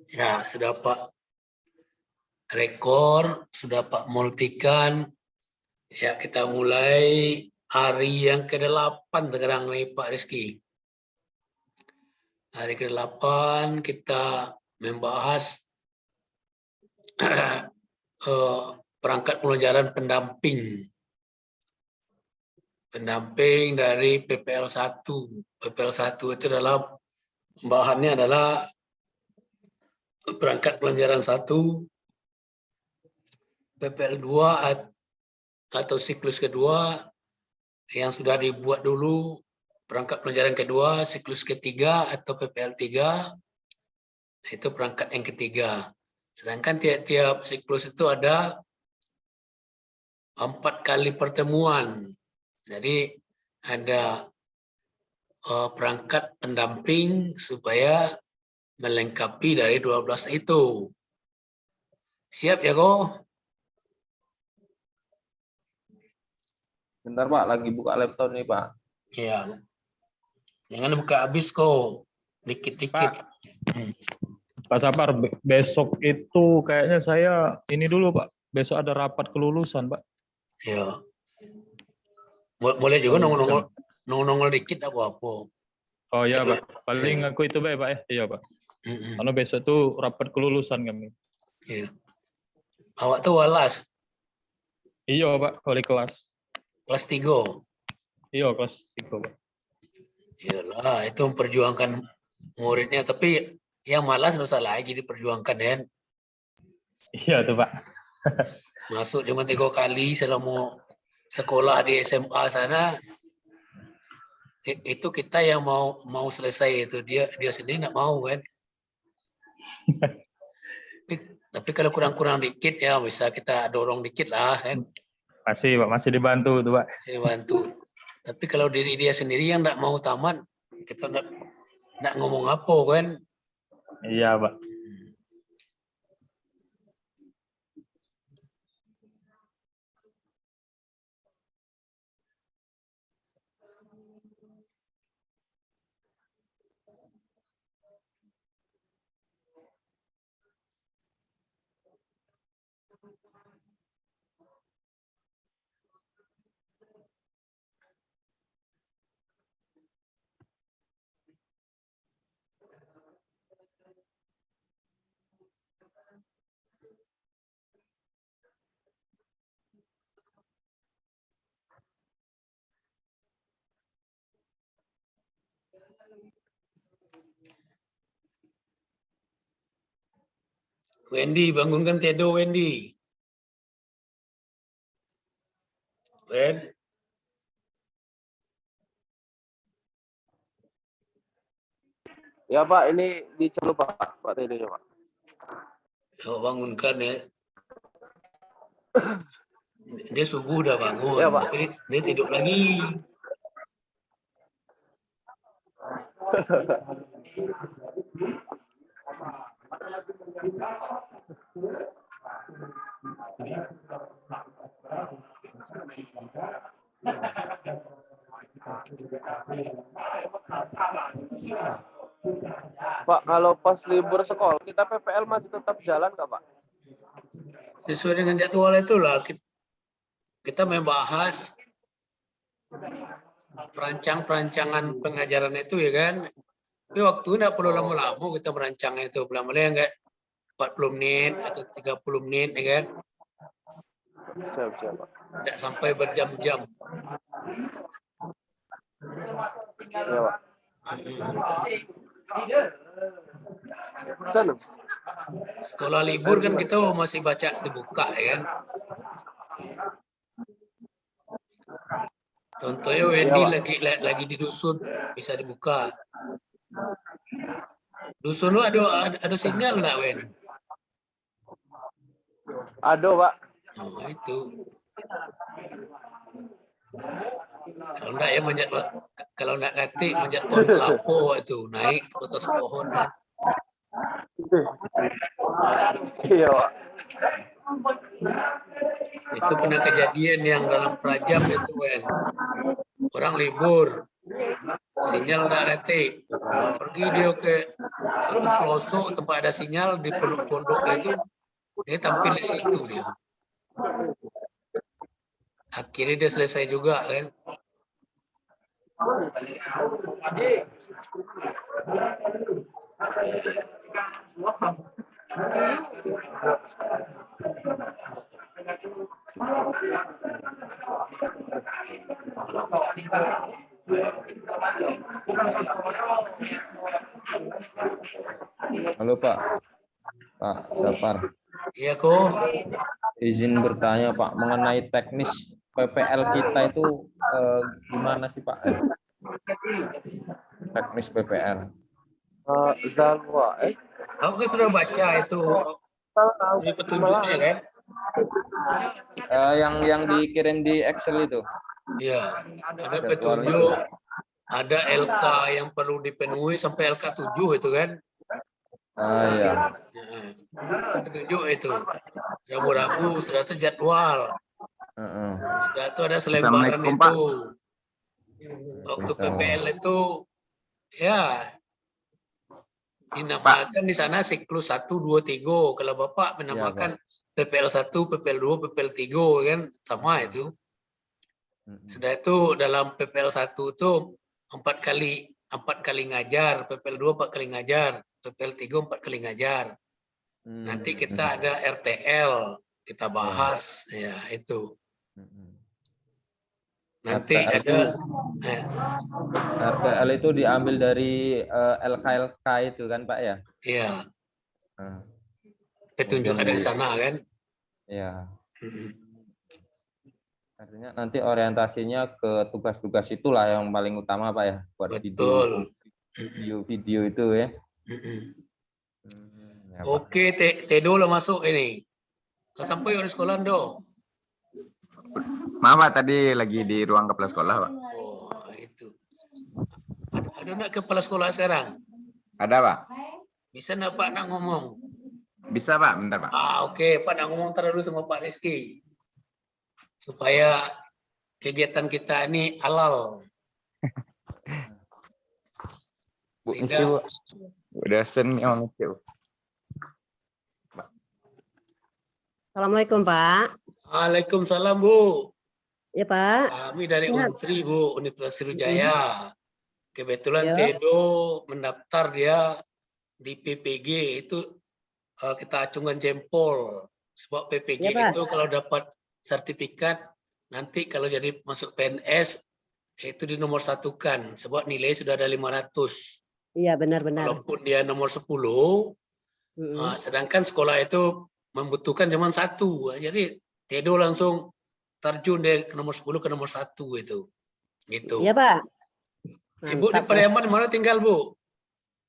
Ya, sudah Pak rekor, sudah Pak multikan. Ya, kita mulai hari yang ke-8 sekarang nih Pak Rizky. Hari ke-8 kita membahas perangkat pembelajaran pendamping. Pendamping dari PPL 1. PPL 1 itu adalah bahannya adalah perangkat pelajaran 1, PPL 2 atau siklus kedua yang sudah dibuat dulu, perangkat pelajaran kedua, siklus ketiga atau PPL 3, itu perangkat yang ketiga. Sedangkan tiap-tiap siklus itu ada 4 kali pertemuan. Jadi ada perangkat pendamping supaya melengkapi dari 12 itu. Siap ya kok? Bentar Pak, lagi buka laptop nih Pak. Iya. Jangan buka habis kok. Dikit-dikit. Pak Sapar, besok itu kayaknya saya ini dulu Pak. Besok ada rapat kelulusan Pak. Ya. Boleh juga nongol dikit apa-apa. Oh iya Pak, paling aku itu baik Pak ya. Iya Pak. Karena besok tuh rapat kelulusan kami. Iya. Awak tuh walas. Iya Pak, wali kelas. Kelas 3. Iya kelas 3 Pak. Iyalah, itu memperjuangkan muridnya. Tapi yang malas nggak usah lagi diperjuangkan ya. Iya tuh Pak. Masuk cuma 3 kali selama sekolah di SMA sana. Itu kita yang mau selesai itu, dia sendiri nggak mau kan. Tapi kalau kurang-kurang dikit ya bisa kita dorong dikit lah kan. Masih Pak, masih dibantu tuh Pak. Masih dibantu. Tapi kalau diri dia sendiri yang nggak mau tamat, kita nggak ngomong apa kan. Iya Pak. Wendy, bangunkan Tedo Wendy. Wen. Ya Pak, ini dicelu Pak, Pak Tedo ya Pak. Coba bangunkan ya. Dia subuh udah bangun, Ya, Pak. tapi dia tidur lagi. Pak, kalau pas libur sekolah, kita PPL masih tetap jalan nggak Pak? Sesuai dengan jadwal itulah kita membahas perancangan pengajaran itu ya kan. Tapi waktu nggak perlu lama-lama kita merancangnya itu. Lama-lama enggak 40 menit atau 30 menit ya kan. Siap, Pak. Tidak sampai berjam-jam. Ya, Pak. Sana. Sekolah libur kan kita masih baca dibuka ya kan. Contohnya Wendy lagi di dusun bisa dibuka. Dusun lu ada sinyal enggak Wen? Ada Pak. Oh itu. Kalau enggak ya kalau enggak ngerti manjat pohon kelapa itu naik ke atas pohon kan. Iya Pak. Itu pernah kejadian yang dalam Prajam itu Wen. Orang libur, sinyal enggak ngerti. Pergi dia ke Satu pelosok tempat ada sinyal di pondok-pondoknya itu dia tampil di situ dia. Akhirnya dia selesai juga kan. Halo Pak, Pak Sapar. Iya kok. Izin bertanya Pak, mengenai teknis PPL kita itu gimana sih Pak? Teknis PPL. Zalwa, Aku kan sudah baca itu ini petunjuknya kan. yang dikirim di Excel itu. Iya, ada Jadwal petunjuk, ada LK yang perlu dipenuhi sampai LK 7 itu kan. Ya. Nah, petunjuk itu. Rabu-rabu sudah ada jadwal. Sudah itu ada selembaran itu. Waktu PPL itu ya dinamakan di sana siklus 1, 2, 3. Kalau Bapak menamakan PPL 1, PPL 2, PPL 3 kan sama itu. Sudah itu dalam PPL 1 itu 4 kali ngajar, PPL 2 4 kali ngajar, PPL 3 4 kali ngajar. Nanti kita ada RTL, kita bahas ya itu. Nanti RTL ada RTL itu diambil dari LKLK itu kan Pak ya? Iya. Petunjuk ada di sana kan? Iya. Artinya nanti orientasinya ke tugas-tugas itulah yang paling utama Pak ya, buat video itu ya. Ya, Oke, Tedo lah masuk ini. Kau sampai di sekolah dong. Maaf Pak, tadi lagi di ruang kepala sekolah Pak. Oh, itu. Ada nak kepala sekolah sekarang? Ada Pak? Bisa nak Pak nak ngomong? Bisa Pak, bentar Pak. Oke, Pak nak ngomong terus sama Pak Rizky. Supaya kegiatan kita ini halal. Bu Misi Bu. Bu dosen yang ngecek. Assalamualaikum Pak. Waalaikumsalam Bu. Ya Pak. Kami dari Unsri Bu, Universitas Sriwijaya. Kebetulan Tedo mendaftar dia di PPG itu kita acungan jempol. Sebab PPG itu kalau dapat sertifikat nanti kalau jadi masuk PNS itu di nomor satukan sebab nilai sudah ada 500. Iya benar-benar. Walaupun dia nomor 10, sedangkan sekolah itu membutuhkan cuma 1. Jadi Tedo langsung terjun dari nomor 10 ke nomor 1 itu. Gitu. Iya Pak. Ibu di Pariaman mana tinggal Bu?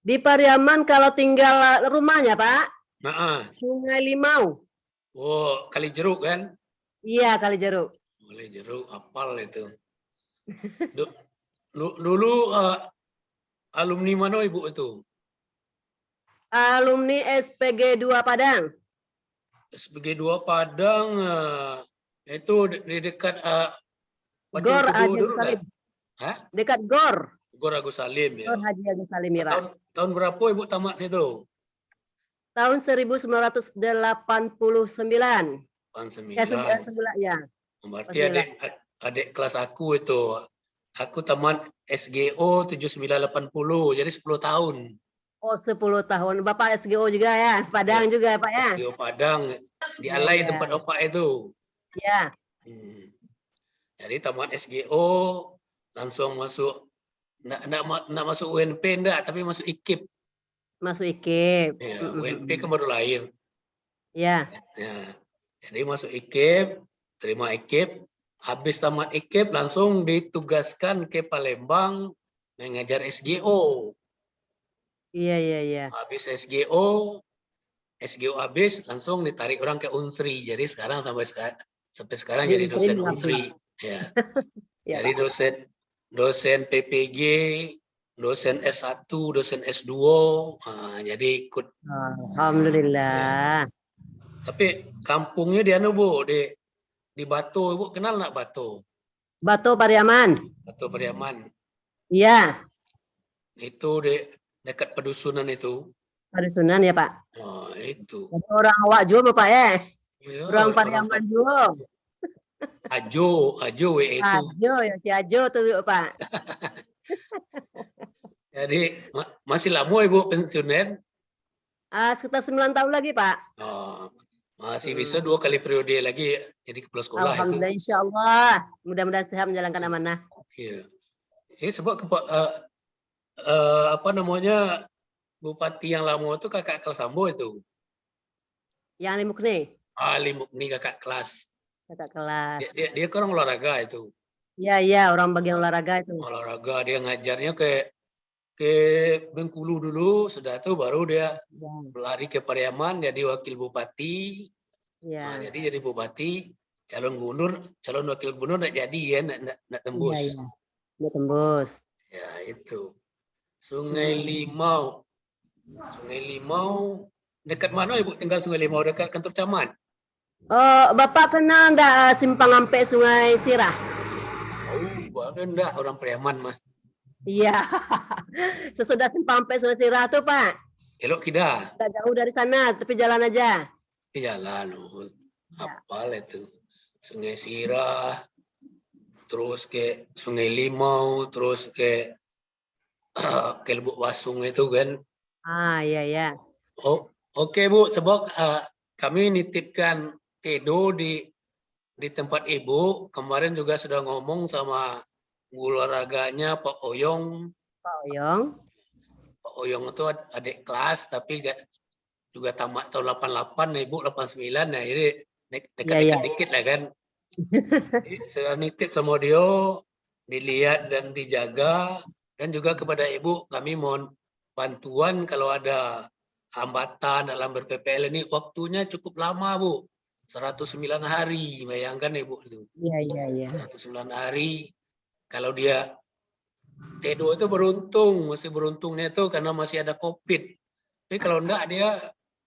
Di Pariaman kalau tinggal rumahnya Pak. Sungai Limau. Oh, Kali Jeruk kan? Iya, Kali Jeruk. Kali Jeruk, apal itu. Dulu alumni mana Ibu itu? Alumni SPG 2 Padang. SPG 2 Padang itu di dekat Gor Haji Agus Salim. Dekat Gor. Gor Agus Salim ya. Gor Haji Agus Salim ya Pak. Tahun berapa Ibu tamat situ? Tahun 1989. Ya. Berarti adik kelas aku itu. Aku tamat SGO 7980, jadi 10 tahun. Oh, 10 tahun. Bapak SGO juga ya? Padang juga Pak ya? SGO Padang, di Alai tempat Bapak itu. Ya. Jadi tamat SGO, langsung masuk, nak masuk UNP enggak, tapi masuk IKIP. Masuk IKIP. Ya, UNP kan baru lahir. Ya. Ya. Jadi masuk IKIP, terima IKIP, habis tamat IKIP langsung ditugaskan ke Palembang mengajar SGO. Iya. Habis SGO habis langsung ditarik orang ke Unsri. Jadi sekarang sampai sekarang jadi dosen Unsri. Ya. Jadi dosen PPG, dosen S1, dosen S2. Jadi ikut. Alhamdulillah. Ya. Tapi kampungnya di anu Bu, di Batu. Ibu kenal nak Batu? Batu Pariaman. Batu Pariaman. Iya. Itu dekat pedusunan itu. Padusunan ya Pak. Oh, itu. Orang awak juga Bapak ya. Ya, Orang orang Pariaman juga. Ajo WE itu. Ajo ya si Ajo tuh Pak. Jadi masih lama Ibu pensiunan? Sekitar 9 tahun lagi Pak. Oh, masih bisa 2 kali periode lagi jadi kepala sekolah itu. Alhamdulillah insya Allah. Mudah-mudahan sehat menjalankan amanah. Iya. Ini sebab apa namanya Bupati yang lama itu kakak kelas Sambo itu. Yang Ali Mukni, Ali Mukni kakak kelas. kakak kelas. Dia kan olahraga itu. Iya, orang bagian olahraga itu. Olahraga dia ngajarnya ke Bengkulu dulu, sudah itu baru dia Ya, lari ke Pariaman jadi wakil bupati. ya. Nah, jadi bupati, calon wakil gubernur nggak jadi ya, nggak tembus. Iya. Dia tembus. Ya itu. Sungai Limau. Sungai Limau dekat mana Ibu tinggal Sungai Limau? Dekat kantor camat. Oh, Bapak kenal enggak simpang ampe Sungai Sirah? Oh, bahkan enggak orang Pariaman mah. Iya. Sesudah simpang ampe Sungai Sirah tuh, Pak. Elok kita Enggak jauh dari sana, tapi jalan aja. di jalan. Apal itu. Sungai Sirah, terus ke Sungai Limau, terus ke Lubuk Wasung itu kan. Iya. Oh, oke Bu, sebab kami nitipkan Tedo di tempat Ibu. Kemarin juga sudah ngomong sama guru olahraganya Pak Oyong. Pak Oyong. Pak Oyong itu adik kelas tapi juga tamat tahun 88, nah, Ibu 89, nah jadi dekat-dekat dikit lah kan. Jadi saya nitip sama dia, dilihat dan dijaga, dan juga kepada Ibu kami mohon bantuan kalau ada hambatan dalam ber-PPL ini. Waktunya cukup lama Bu, 109 hari, bayangkan Ibu itu. Iya. 109 hari, kalau dia Tedo itu beruntung, mesti beruntungnya itu karena masih ada COVID. Tapi kalau enggak dia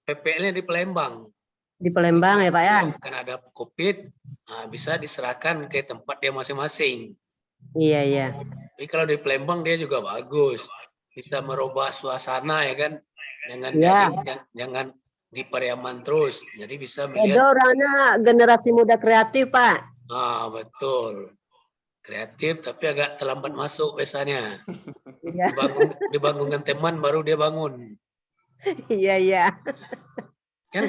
PPL-nya di Palembang. Di Palembang ya Pak ya? Karena ada COVID, bisa diserahkan ke tempat dia masing-masing. Iya. Tapi kalau di Palembang dia juga bagus, bisa merubah suasana ya kan, jangan di Pariaman terus, jadi bisa Edo melihat. orangnya generasi muda kreatif Pak. Betul, kreatif tapi agak terlambat masuk biasanya. Iya. Dibangunkan teman baru dia bangun. Iya. Kan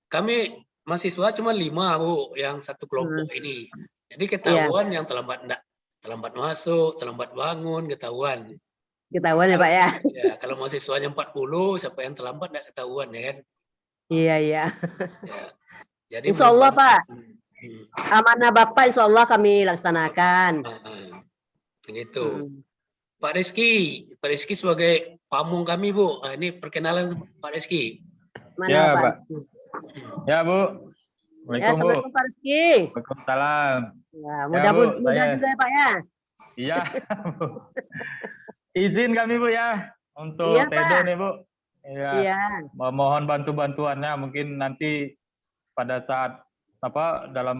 kami mahasiswa cuma 5 Bu yang satu kelompok ini. Jadi ketahuan yang terlambat masuk, terlambat bangun, ketahuan. Ketahuan ya Pak ya? Ya, kalau mahasiswanya 40, siapa yang terlambat enggak ketahuan ya kan? Iya. Ya. Jadi Insya Allah Pak. Amanah Bapak insya Allah kami laksanakan. Begitu. Pak Rizky sebagai pamung kami Bu. Ini perkenalan Pak Rizky. Mana Ya, Pak? Pak. Ya, Bu. Ya, Assalamualaikum, Bu. Assalamualaikum Pak Rizky. Waalaikumsalam. Ya, mudah juga ya Pak ya. Iya, Bu. Izin kami, Bu ya, untuk Iya, Tedo Pak. nih, Bu. Iya. Mohon bantuannya mungkin nanti pada saat dalam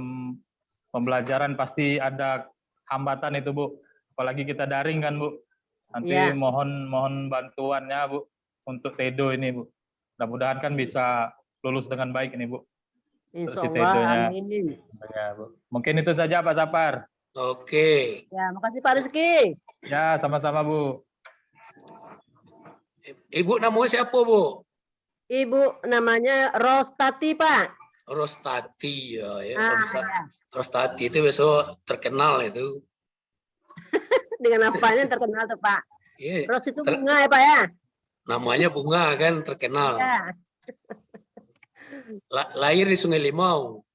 pembelajaran pasti ada hambatan itu, Bu. Apalagi kita daring kan, Bu. Nanti Iya. mohon bantuannya, Bu, untuk Tedo ini, Bu. Mudah-mudahan kan bisa lulus dengan baik ini, Bu. Insya Si Allah. Tedonya. Amin. Ya, Bu. Mungkin itu saja, Pak Sapar. Oke. Ya, makasih Pak Rizky. Ya, sama-sama, Bu. Ibu namanya siapa Bu? Ibu namanya Rostati Pak. Rostati ya. Ya. Rostati itu besok terkenal itu. Dengan apanya terkenal tuh Pak? Iya. Ros itu bunga ya Pak ya? Namanya bunga kan terkenal. Ya. Lahir di Sungai Limau.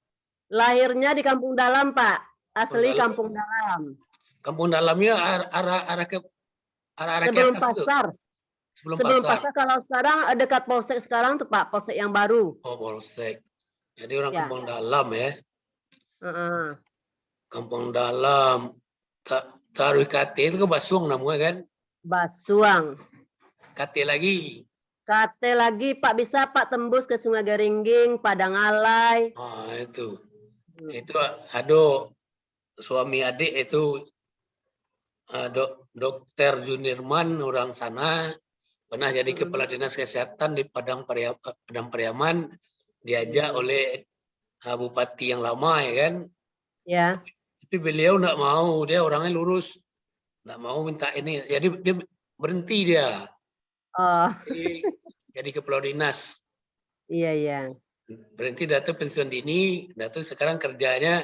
Lahirnya di Kampung Dalam Pak. Asli Kampung Kampung Dalam. Kampung Dalamnya arah ke Sebelum atas itu. pasar. Sebelum pasar. pasar. Kalau sekarang dekat Polsek sekarang tuh Pak, Polsek yang baru. Oh, Polsek. Jadi orang Ya. Kampung Dalam ya. Heeh. Kampung Dalam. Taruh KT itu ke Basuang namanya kan? Basuang. KT lagi. Kate lagi Pak, bisa Pak tembus ke Sungai Garingging, Padang Alai. Itu. Itu ada suami adik itu Dokter Junirman orang sana. Pernah jadi kepala dinas kesehatan di Padang Pariaman, diajak oleh bupati yang lama ya kan. Ya. Tapi beliau nggak mau, dia orangnya lurus, nggak mau minta ini. Jadi dia berhenti dia. Oh, Jadi kepala dinas. iya iya. Berhenti data pensiun dini, data sekarang kerjanya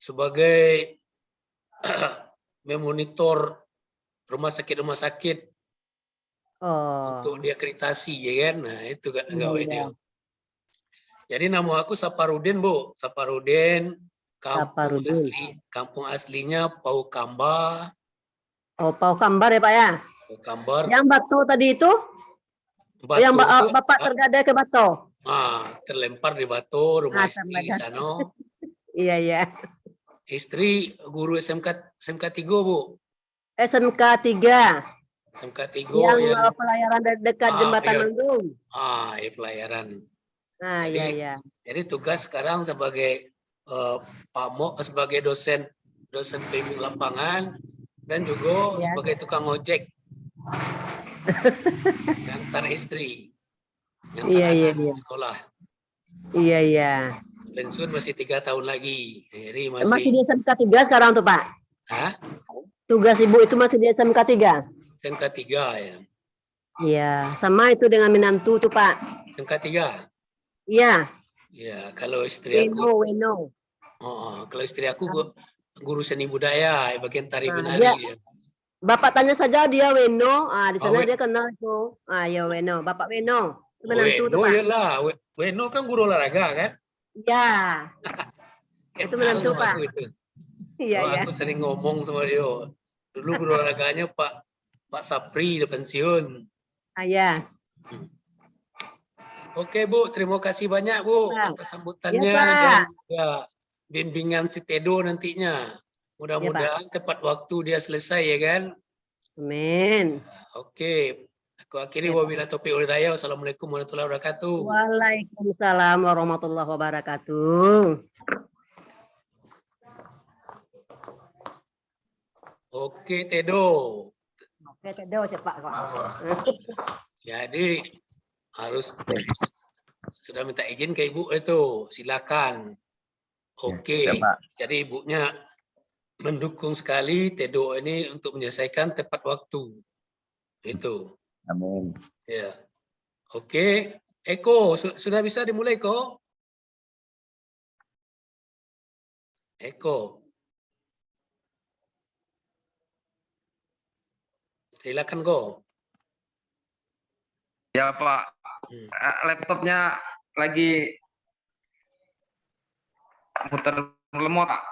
sebagai memonitor rumah sakit untuk Oh, diakreditasi ya kan. Nah, itu iya gawe iya. dia. Jadi nama aku Saparudin, Bu. Saparudin, Saparudin. kampung aslinya Paukamba, Oh, Pau Kambar ya Pak ya? Paukambar. Yang Batu tadi itu? Oh, yang Batu itu Bapak tergadai ke Batu? terlempar di Batu, rumah Ah, istri di tergadai. sana. Iya iya. Istri guru SMK 3, Bu. SMK 3 SMK 3 yang yang pelayaran dekat jembatan iya, Manggung. ya pelayaran. Ah, iya iya. Jadi tugas sekarang sebagai sebagai dosen pembimbing lapangan dan juga Iya. sebagai tukang ojek ngantar istri, Iya ngantar iya anak iya. sekolah. Iya iya. Pensiun masih 3 tahun lagi, jadi Masih di masih SMK 3 sekarang tuh Pak? Tugas Ibu itu masih di SMK 3? SMK 3 ya. Iya, sama itu dengan menantu tuh Pak. SMK 3. Iya, Ya, kalau istri aku, Weno. kalau istri aku guru seni budaya, bagian tari Nah, menari dia. Bapak tanya saja dia Weno. Ah, di sana Oh, dia kenal itu. Ah, ya Weno, Bapak Weno. Itu menantu tuh Weno Pak. ya lah, Weno kan guru olahraga kan? Iya, itu Kenal menantu sama Pak. aku itu. Iya Oh, iya. aku sering ngomong sama dia. Dulu guru olahraganya Pak Sapri udah pensiun. Ah, ya. Oke Bu, terima kasih banyak Bu Pak. atas Ya sambutannya dan Pak. ya, bimbingan si Tedo nantinya. Ya Pak. Mudah-mudahan tepat waktu dia selesai ya kan. Amin. Oke, aku akhiri Ya, Pak. wabillahi taufiq wal hidayah. Wassalamualaikum warahmatullahi wabarakatuh. Waalaikumsalam warahmatullahi wabarakatuh. Oke Tedo. Oke, Tedo cepat kok. Jadi harus sudah minta izin ke Ibu itu, silakan. Oke, Ya, Pak. jadi ibunya mendukung sekali Tedo ini untuk menyelesaikan tepat waktu. Itu. Amin. Ya. Oke, Eko sudah bisa dimulai kok? Eko. Silakan kok. Ya Pak, laptopnya lagi muter lemot Pak.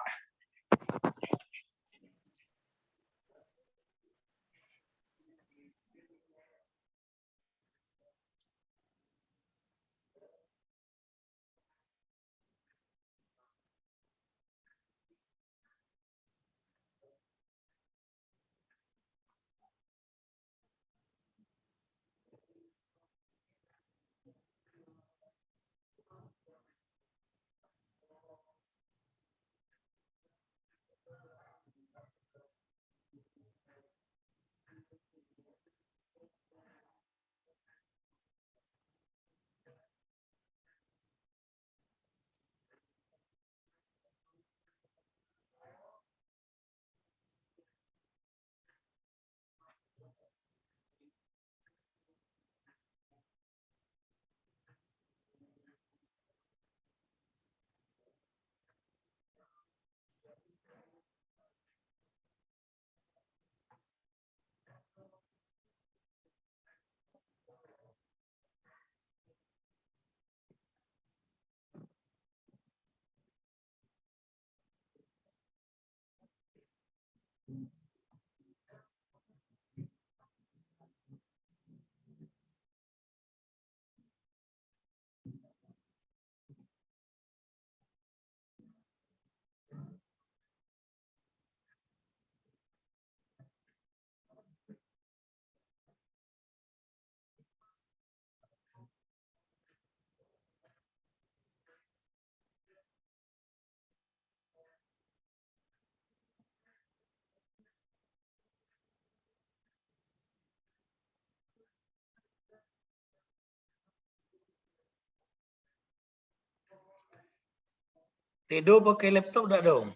Dedo pakai laptop enggak dong?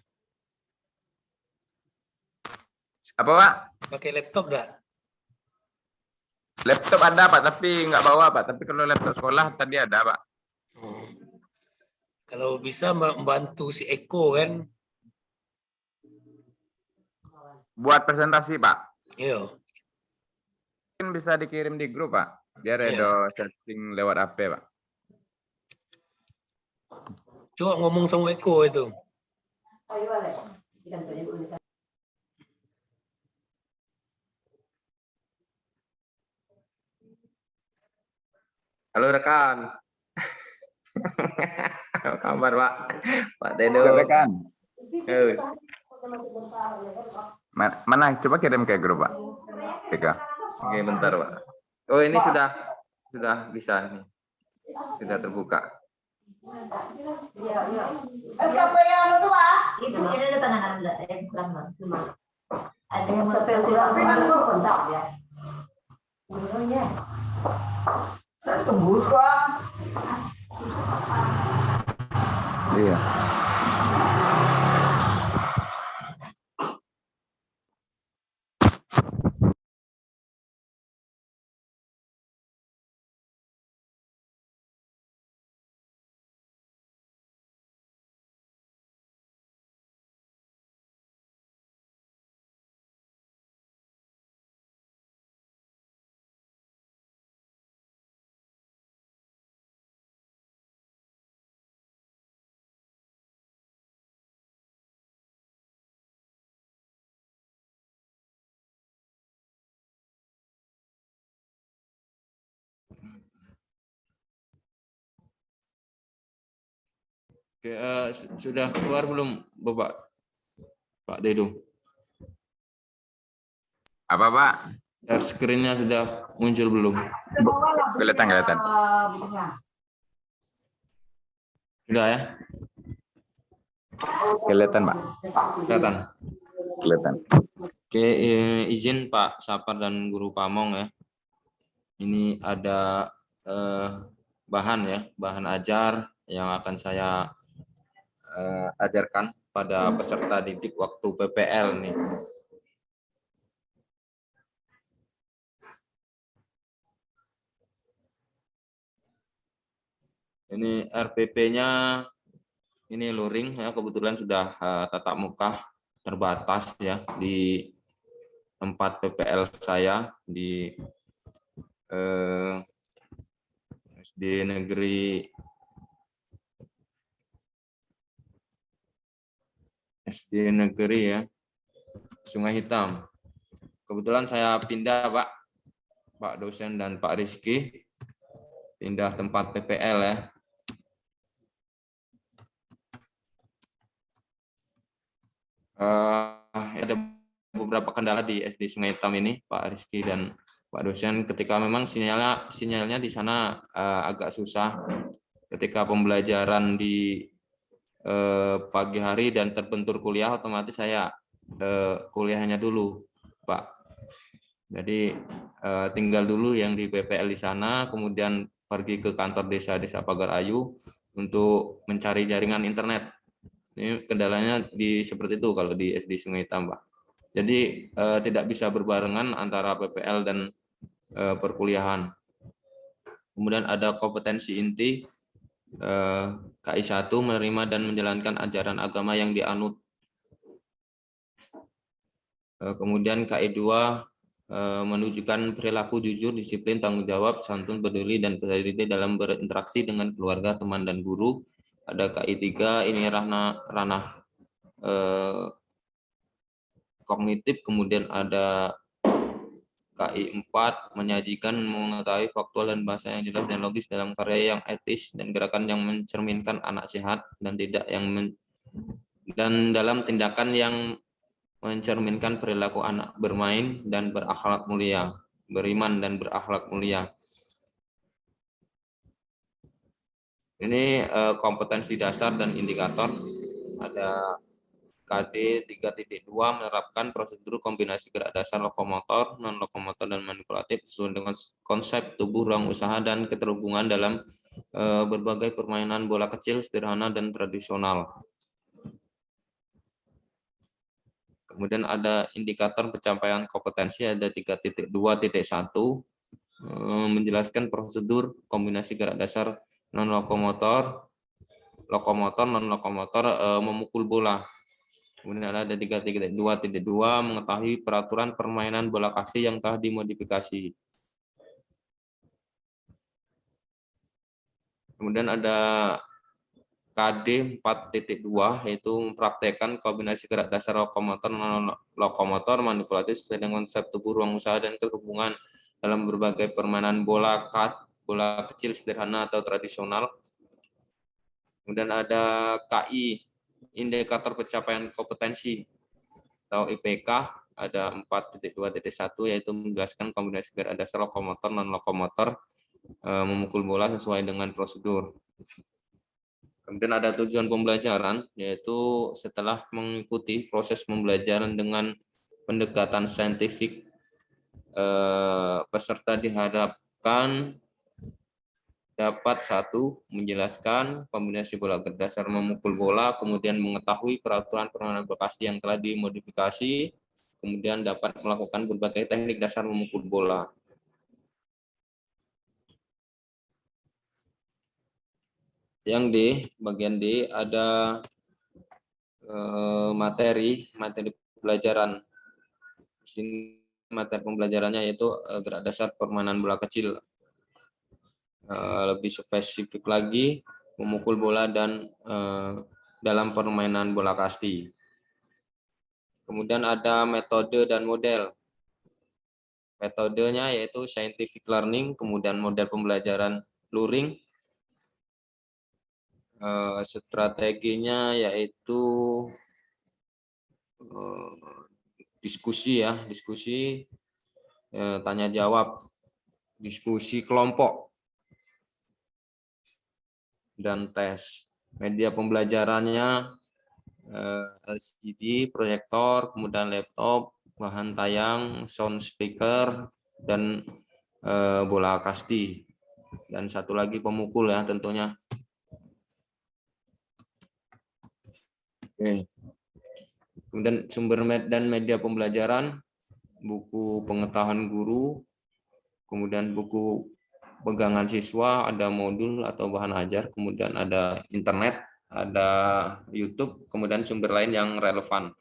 Apa Pak? Pakai laptop enggak? Laptop ada Pak, tapi nggak bawa Pak. Tapi kalau laptop sekolah tadi ada Pak. Oh. Kalau bisa membantu si Eko kan? Buat presentasi Pak. Iya. Mungkin bisa dikirim di grup Pak. Biar Iya. Edo setting lewat HP Pak. Coba ngomong sama Eko itu. Halo rekan. Apa kabar Pak? Pak Dedo. Silakan. Eh, Mana? Coba kirim ke grup Pak. Oke. Oke, bentar Pak. Oh ini sudah bisa ini. Sudah terbuka. SKP yang itu Pak. Itu ini ada tangan Anda kurang cuma ada yang kontak ya. Tembus Pak. Iya. Oke, sudah keluar belum Bapak Pak Dedo? Apa Pak? Share screen-nya sudah muncul belum? Kelihatan. Sudah ya? Kelihatan Pak. Kelihatan. Oke, izin Pak Sapar dan Guru Pamong ya. Ini ada bahan ajar yang akan saya ajarkan pada peserta didik waktu PPL nih. Ini RPP-nya ini luring ya, kebetulan sudah tatap muka terbatas ya di tempat PPL saya di SD negeri ya Sungai Hitam. Kebetulan saya pindah Pak dosen dan Pak Rizky pindah tempat PPL ya. Ada beberapa kendala di SD Sungai Hitam ini Pak Rizky dan Pak dosen ketika memang sinyalnya di sana agak susah ketika pembelajaran di pagi hari dan terbentur kuliah, otomatis saya kuliahnya dulu Pak. Jadi tinggal dulu yang di PPL di sana, kemudian pergi ke kantor desa Pagar Ayu untuk mencari jaringan internet. Ini kendalanya seperti itu kalau di SD Sungai Hitam Pak. Jadi tidak bisa berbarengan antara PPL dan perkuliahan. Kemudian ada kompetensi inti KI 1 menerima dan menjalankan ajaran agama yang dianut. Kemudian KI 2 menunjukkan perilaku jujur, disiplin, tanggung jawab, santun, peduli, dan berhati-hati dalam berinteraksi dengan keluarga, teman, dan guru. Ada KI 3 ini ranah kognitif, kemudian ada KI 4 menyajikan mengetahui faktual dan bahasa yang jelas dan logis dalam karya yang etis dan gerakan yang mencerminkan anak sehat dan dan dalam tindakan yang mencerminkan perilaku anak bermain dan berakhlak mulia, beriman dan berakhlak mulia. Ini kompetensi dasar dan indikator. Ada KD 3.2 menerapkan prosedur kombinasi gerak dasar lokomotor, non-lokomotor, dan manipulatif sesuai dengan konsep tubuh, ruang usaha, dan keterhubungan dalam berbagai permainan bola kecil, sederhana, dan tradisional. Kemudian ada indikator pencapaian kompetensi, ada 3.2.1, menjelaskan prosedur kombinasi gerak dasar non lokomotor, non lokomotor memukul bola. Kemudian ada 3.2.2, mengetahui peraturan permainan bola kasti yang telah dimodifikasi. Kemudian ada KD 4.2, yaitu mempraktekkan kombinasi gerak dasar lokomotor non lokomotor manipulatif sesuai dengan konsep tubuh, ruang usaha, dan kehubungan dalam berbagai permainan bola kecil sederhana atau tradisional. Kemudian ada KI, indikator pencapaian kompetensi atau IPK, ada 4.2.1, yaitu menjelaskan kombinasi gerak dasar lokomotor non lokomotor memukul bola sesuai dengan prosedur. Kemudian ada tujuan pembelajaran, yaitu setelah mengikuti proses pembelajaran dengan pendekatan saintifik, peserta diharapkan dapat 1. Menjelaskan kombinasi bola berdasar memukul bola, kemudian mengetahui peraturan permainan bola kasti yang telah dimodifikasi, kemudian dapat melakukan berbagai teknik dasar memukul bola. Yang D, bagian D, ada materi pembelajaran. Di sini materi pembelajarannya yaitu gerak dasar permainan bola kecil. Lebih spesifik lagi, memukul bola dan dalam permainan bola kasti. Kemudian ada metode dan model. Metodenya yaitu scientific learning, kemudian model pembelajaran luring. Strateginya yaitu diskusi, tanya jawab, diskusi kelompok, dan tes. Media pembelajarannya LCD, proyektor, kemudian laptop, bahan tayang, sound speaker, dan bola kasti. Dan satu lagi pemukul ya tentunya. Oke. Kemudian sumber dan media pembelajaran, buku pengetahuan guru, kemudian buku pegangan siswa, ada modul atau bahan ajar, kemudian ada internet, ada YouTube, kemudian sumber lain yang relevan.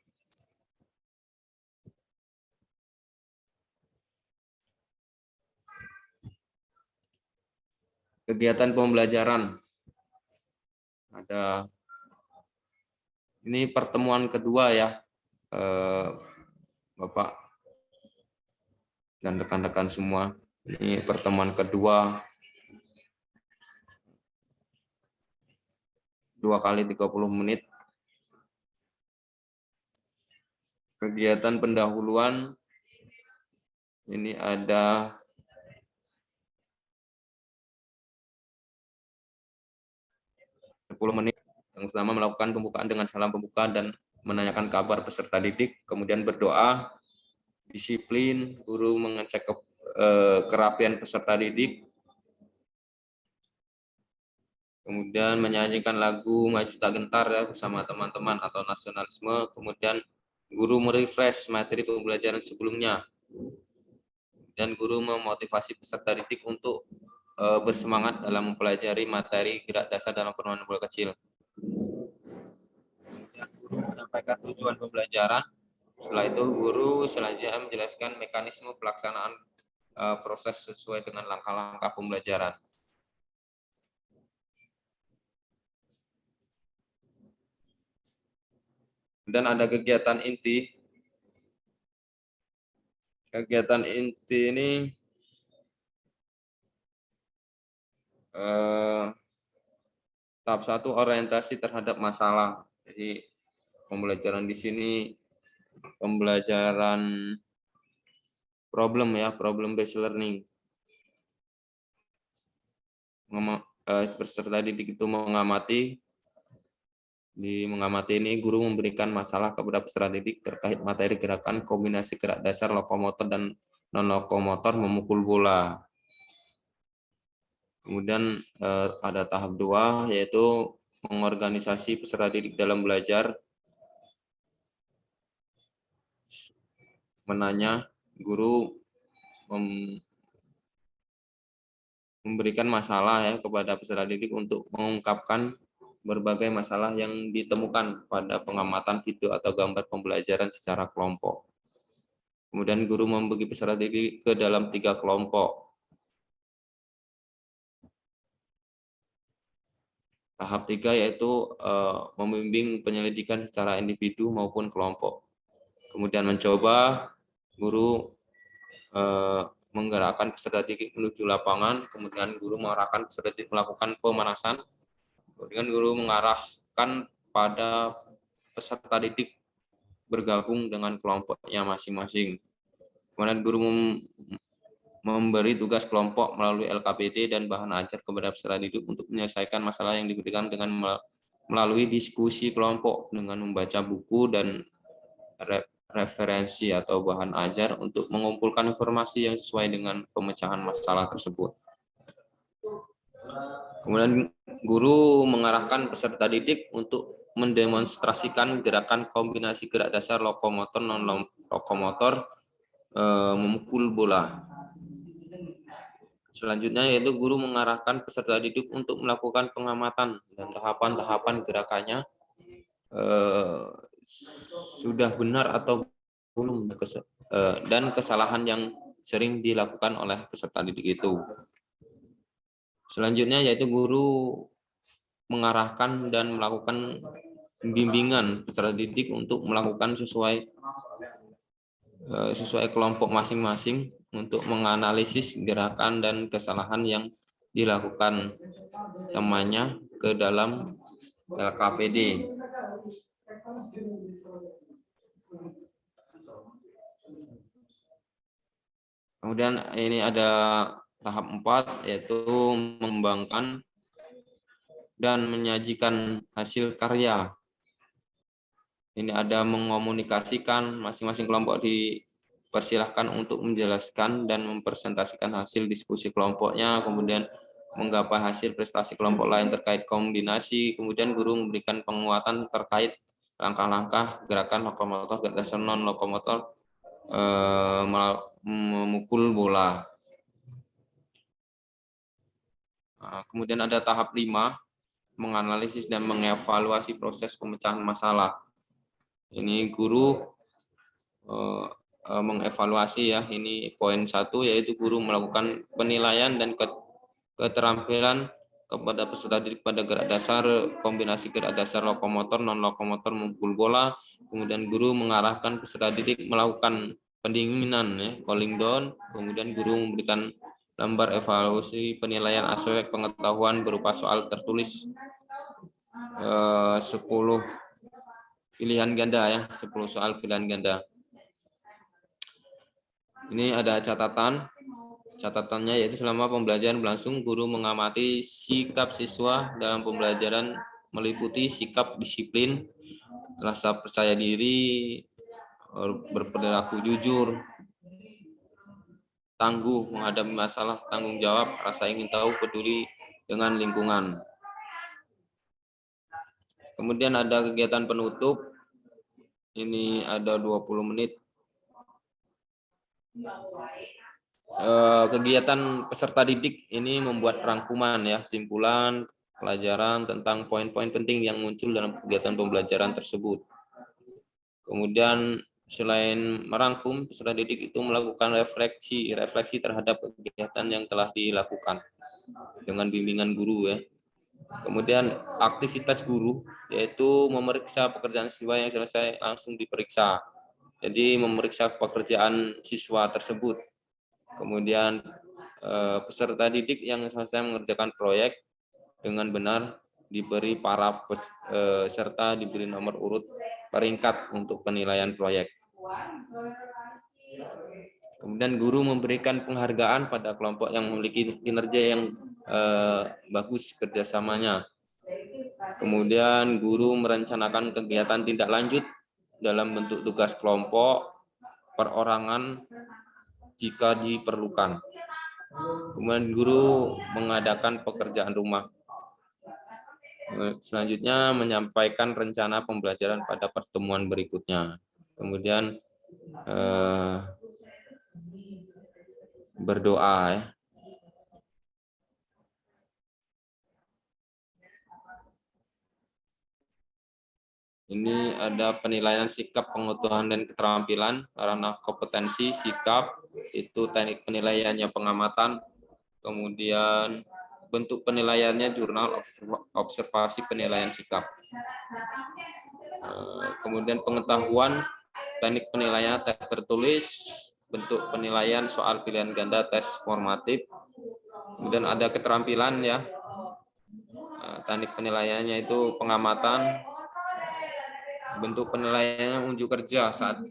Kegiatan pembelajaran. Ada ini pertemuan kedua ya, Bapak dan rekan-rekan semua. Ini pertemuan kedua, 2 kali 30 menit. Kegiatan pendahuluan, ini ada menit. Yang pertama melakukan pembukaan dengan salam pembuka dan menanyakan kabar peserta didik, kemudian berdoa, disiplin, guru mengecek kerapian peserta didik, kemudian menyanyikan lagu Maju Tak Gentar ya bersama teman-teman atau nasionalisme, kemudian guru merefresh materi pembelajaran sebelumnya, dan guru memotivasi peserta didik untuk bersemangat dalam mempelajari materi gerak dasar dalam permainan bola kecil. Guru menyampaikan tujuan pembelajaran. Setelah itu guru selanjutnya menjelaskan mekanisme pelaksanaan proses sesuai dengan langkah-langkah pembelajaran. Dan ada kegiatan inti. Kegiatan inti ini tahap 1 orientasi terhadap masalah. Jadi pembelajaran di sini pembelajaran problem ya, problem based learning. Peserta didik itu mengamati. Di mengamati ini guru memberikan masalah kepada peserta didik terkait materi gerakan kombinasi gerak dasar lokomotor dan non lokomotor memukul bola. Kemudian ada tahap 2 yaitu mengorganisasi peserta didik dalam belajar. menanya, guru memberikan masalah ya kepada peserta didik untuk mengungkapkan berbagai masalah yang ditemukan pada pengamatan video atau gambar pembelajaran secara kelompok. Kemudian guru membagi peserta didik ke dalam 3 kelompok. Tahap 3 yaitu membimbing penyelidikan secara individu maupun kelompok. Kemudian mencoba, guru menggerakkan peserta didik menuju lapangan, kemudian guru mengarahkan peserta didik melakukan pemanasan, kemudian guru mengarahkan pada peserta didik bergabung dengan kelompoknya masing-masing. Kemudian guru memberi tugas kelompok melalui LKPD dan bahan ajar kepada peserta didik untuk menyelesaikan masalah yang diberikan dengan melalui diskusi kelompok dengan membaca buku dan referensi atau bahan ajar untuk mengumpulkan informasi yang sesuai dengan pemecahan masalah tersebut. Kemudian guru mengarahkan peserta didik untuk mendemonstrasikan gerakan kombinasi gerak dasar lokomotor non-lokomotor memukul bola. Selanjutnya yaitu guru mengarahkan peserta didik untuk melakukan pengamatan dan tahapan-tahapan gerakannya sudah benar atau belum dan kesalahan yang sering dilakukan oleh peserta didik itu. Selanjutnya yaitu guru mengarahkan dan melakukan bimbingan peserta didik untuk melakukan sesuai kelompok masing-masing untuk menganalisis gerakan dan kesalahan yang dilakukan temannya ke dalam LKPD. Kemudian ini ada tahap 4 yaitu mengembangkan dan menyajikan hasil karya. Ini ada mengomunikasikan, masing-masing kelompok dipersilahkan untuk menjelaskan dan mempresentasikan hasil diskusi kelompoknya, kemudian menggapai hasil prestasi kelompok lain terkait kombinasi, kemudian guru memberikan penguatan terkait langkah-langkah gerakan lokomotor, gerak dasar non-lokomotor, memukul bola. Kemudian ada tahap 5, menganalisis dan mengevaluasi proses pemecahan masalah. Ini guru mengevaluasi ya, ini poin 1 yaitu guru melakukan penilaian dan keterampilan kepada peserta didik pada gerak dasar, kombinasi gerak dasar lokomotor, non-lokomotor memukul bola. Kemudian guru mengarahkan peserta didik melakukan pendinginan ya, cooling down. Kemudian guru memberikan lembar evaluasi penilaian aspek pengetahuan berupa soal tertulis 10 pilihan ganda ya, 10 soal pilihan ganda. Ini ada catatannya yaitu selama pembelajaran berlangsung guru mengamati sikap siswa dalam pembelajaran meliputi sikap disiplin, rasa percaya diri, berperilaku jujur, tangguh menghadapi masalah, tanggung jawab, rasa ingin tahu, peduli dengan lingkungan. Kemudian ada kegiatan penutup. Ini ada 20 menit. Kegiatan peserta didik ini membuat rangkuman ya, simpulan pelajaran tentang poin-poin penting yang muncul dalam kegiatan pembelajaran tersebut. Kemudian selain merangkum, peserta didik itu melakukan refleksi terhadap kegiatan yang telah dilakukan dengan bimbingan guru ya. Kemudian aktivitas guru yaitu memeriksa pekerjaan siswa yang selesai langsung diperiksa. Jadi memeriksa pekerjaan siswa tersebut. Kemudian peserta didik yang selesai mengerjakan proyek dengan benar diberi para peserta diberi nomor urut peringkat untuk penilaian proyek. Kemudian guru memberikan penghargaan pada kelompok yang memiliki kinerja yang bagus kerjasamanya. Kemudian guru merencanakan kegiatan tindak lanjut dalam bentuk tugas kelompok, perorangan jika diperlukan. Kemudian guru mengadakan pekerjaan rumah. Selanjutnya menyampaikan rencana pembelajaran pada pertemuan berikutnya. Kemudian berdoa ya. Ini ada penilaian sikap, pengetahuan dan keterampilan, ranah kompetensi, sikap, itu teknik penilaiannya pengamatan, kemudian bentuk penilaiannya jurnal observasi penilaian sikap. Kemudian pengetahuan, teknik penilaian teks tertulis, bentuk penilaian soal pilihan ganda tes formatif. Kemudian ada keterampilan ya, teknik penilaiannya itu pengamatan, bentuk penilaiannya unjuk kerja saat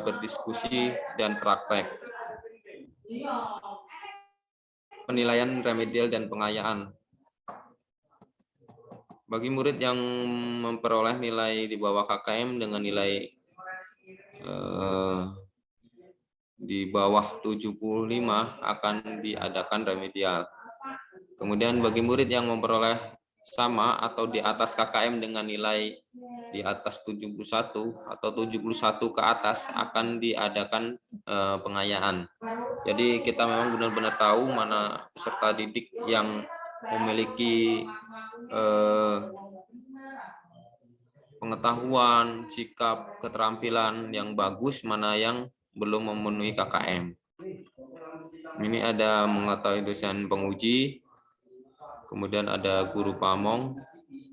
berdiskusi dan praktek. Penilaian remedial dan pengayaan. Bagi murid yang memperoleh nilai di bawah KKM dengan nilai di bawah 75 akan diadakan remedial. Kemudian bagi murid yang memperoleh sama atau di atas KKM dengan nilai di atas 71 atau 71 ke atas akan diadakan pengayaan. Jadi kita memang benar-benar tahu mana peserta didik yang memiliki pengetahuan, sikap, keterampilan yang bagus, mana yang belum memenuhi KKM. Ini ada mengetahui dosen penguji, kemudian ada guru pamong,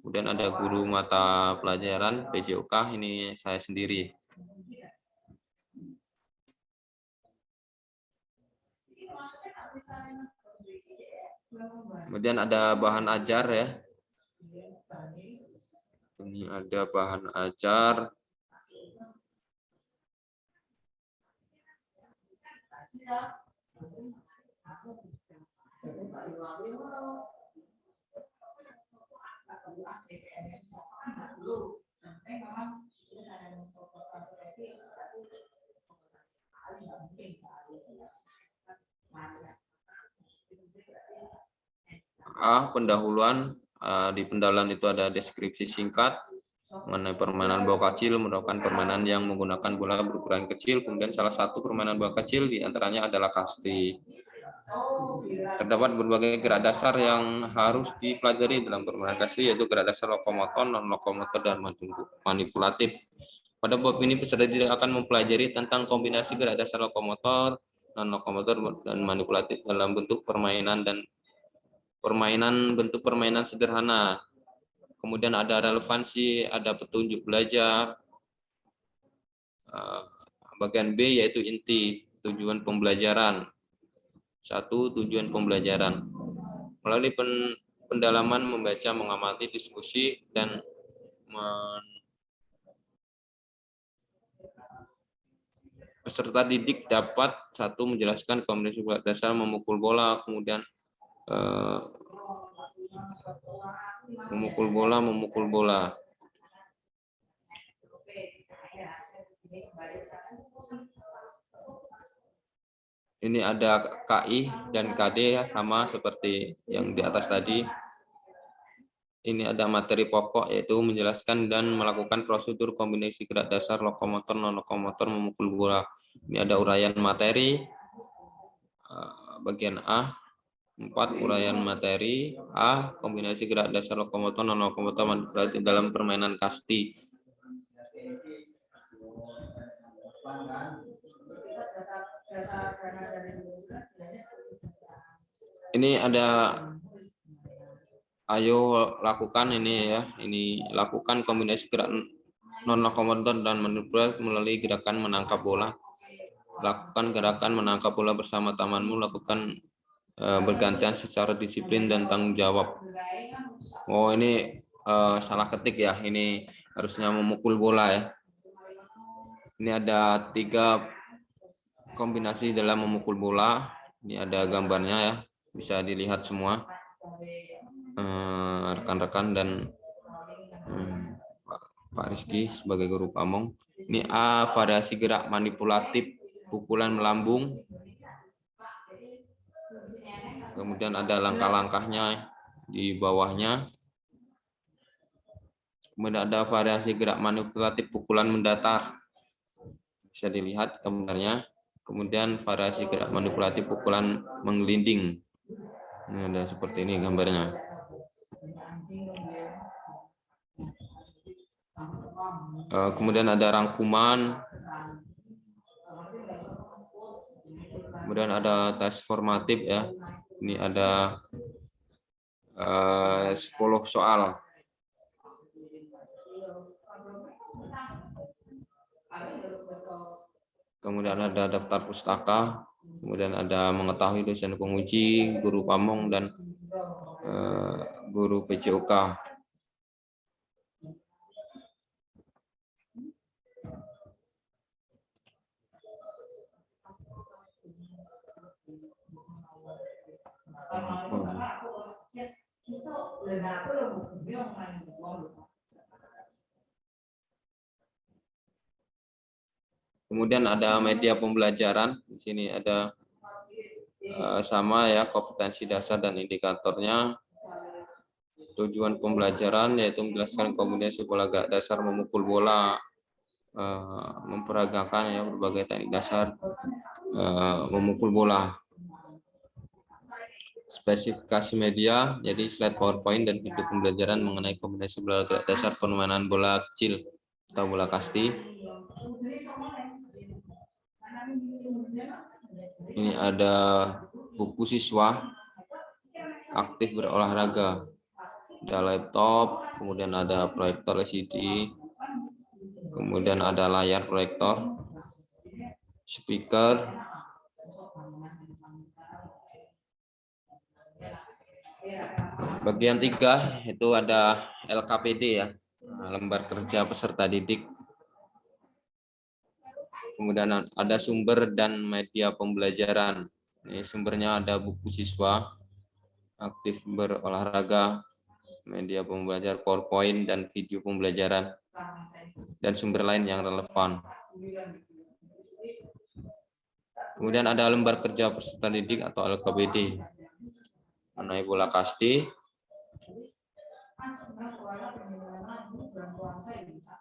kemudian ada guru mata pelajaran PJOK, ini saya sendiri. Kemudian ada bahan ajar ya. Ini ada bahan ajar. Pendahuluan. Di pendahuluan itu ada deskripsi singkat mengenai permainan bola kecil, merupakan permainan yang menggunakan bola berukuran kecil. Kemudian salah satu permainan bola kecil diantaranya adalah kasti. Terdapat berbagai gerak dasar yang harus dipelajari dalam permainan kasti, yaitu gerak dasar lokomotor, non-lokomotor, dan manipulatif. Pada bab ini peserta didik akan mempelajari tentang kombinasi gerak dasar lokomotor, non-lokomotor, dan manipulatif dalam bentuk permainan dan bentuk permainan sederhana. Kemudian ada relevansi, ada petunjuk belajar. Bagian B yaitu inti, tujuan pembelajaran. 1. Tujuan pembelajaran. Melalui pendalaman membaca, mengamati, diskusi, dan peserta didik dapat 1. Menjelaskan kombinasi gerak dasar memukul bola, kemudian memukul bola. Ini ada KI dan KD ya, sama seperti yang di atas tadi. Ini ada materi pokok, yaitu menjelaskan dan melakukan prosedur kombinasi gerak dasar lokomotor, non-lokomotor, memukul bola. Ini ada uraian materi. Bagian A. 4. Uraian materi. A. Kombinasi gerak dasar lokomotor, non-lokomotor manipulatif dalam permainan kasti. Ini ada, ayo lakukan ini ya. Ini lakukan kombinasi gerak non-lokomotor dan manipulatif melalui gerakan menangkap bola. Lakukan gerakan menangkap bola bersama temanmu. Lakukan bergantian secara disiplin dan tanggung jawab. Oh, ini salah ketik ya. Ini harusnya memukul bola ya. Ini ada 3 kombinasi dalam memukul bola. Ini ada gambarnya ya. Bisa dilihat semua rekan-rekan dan Pak Rizky sebagai guru pamong. Ini A. Variasi gerak manipulatif, pukulan melambung. Kemudian ada langkah-langkahnya di bawahnya. Kemudian ada variasi gerak manipulatif pukulan mendatar. bisa dilihat gambarnya. Kemudian variasi gerak manipulatif pukulan menggelinding. Ini ada seperti ini gambarnya. Kemudian ada rangkuman. Kemudian ada tes formatif ya. Ini ada 10 soal. Kemudian ada daftar pustaka, kemudian ada mengetahui dosen penguji, guru pamong, dan guru PJOK. Kemudian ada media pembelajaran. Di sini ada sama ya, kompetensi dasar dan indikatornya. Tujuan pembelajaran yaitu menjelaskan kombinasi pola gerak dasar memukul bola, memperagakan ya berbagai teknik dasar memukul bola. Spesifikasi media, jadi slide PowerPoint dan video pembelajaran mengenai kombinasi bola gerak dasar permainan bola kecil atau bola kasti. Ini ada buku siswa aktif berolahraga, ada laptop, kemudian ada proyektor LCD, kemudian ada layar proyektor, speaker, bagian 3 itu ada LKPD ya, lembar kerja peserta didik. Kemudian ada sumber dan media pembelajaran. Ini sumbernya ada buku siswa aktif berolahraga, media pembelajaran PowerPoint dan video pembelajaran, dan sumber lain yang relevan. Kemudian ada lembar kerja peserta didik atau LKPD mengenai bola kasti.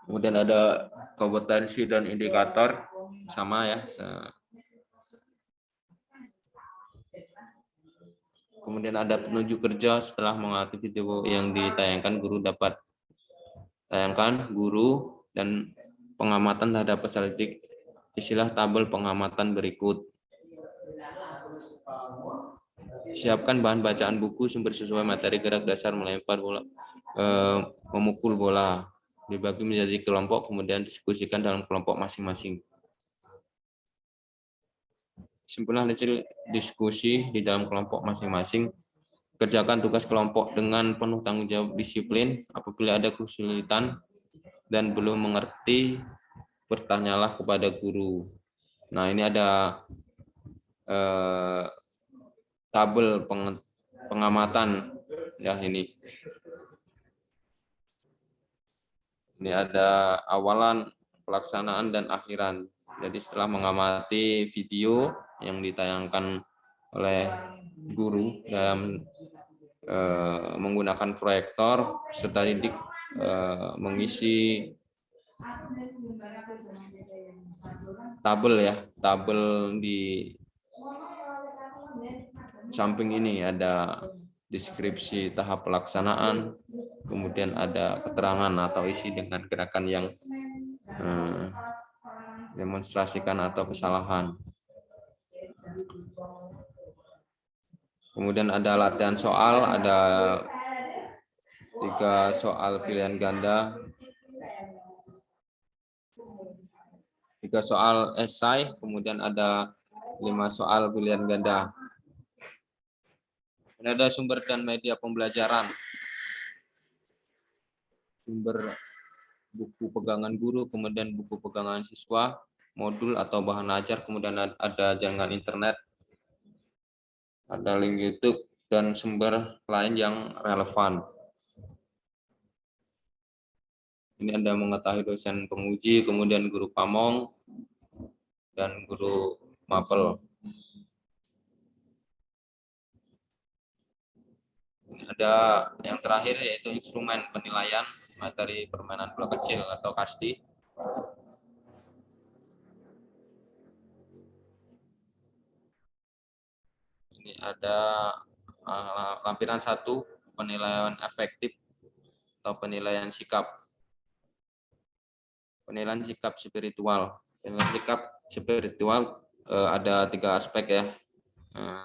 Kemudian ada kompetensi dan indikator, sama ya. Kemudian ada penunjuk kerja setelah mengamati video yang ditayangkan, guru dapat tayangkan guru dan pengamatan terhadap peserta didik. Istilah tabel pengamatan berikut. Siapkan bahan bacaan buku sumber sesuai materi gerak dasar melempar bola, memukul bola. Dibagi menjadi kelompok, kemudian diskusikan dalam kelompok masing-masing. Kesimpulan hasil diskusi di dalam kelompok masing-masing. Kerjakan tugas kelompok dengan penuh tanggung jawab disiplin. Apabila ada kesulitan dan belum mengerti, bertanyalah kepada guru. Nah, ini ada tabel pengamatan ya ini. Ini ada awalan, pelaksanaan, dan akhiran. Jadi setelah mengamati video yang ditayangkan oleh guru dalam menggunakan proyektor, peserta didik mengisi tabel ya, tabel di samping ini ada deskripsi tahap pelaksanaan, kemudian ada keterangan atau isi dengan gerakan yang demonstrasikan atau kesalahan. Kemudian ada latihan soal, ada 3 soal pilihan ganda, 3 soal esai, kemudian ada 5 soal pilihan ganda. Ini ada sumber dan media pembelajaran. Sumber buku pegangan guru, kemudian buku pegangan siswa, modul atau bahan ajar, kemudian ada jaringan internet, ada link YouTube, dan sumber lain yang relevan. Ini Anda mengetahui dosen penguji, kemudian guru pamong, dan guru mapel. Ada yang terakhir yaitu instrumen penilaian materi permainan bola kecil atau kasti. Ini ada lampiran 1, penilaian efektif atau penilaian sikap. Penilaian sikap spiritual. Penilaian sikap spiritual ada 3 aspek ya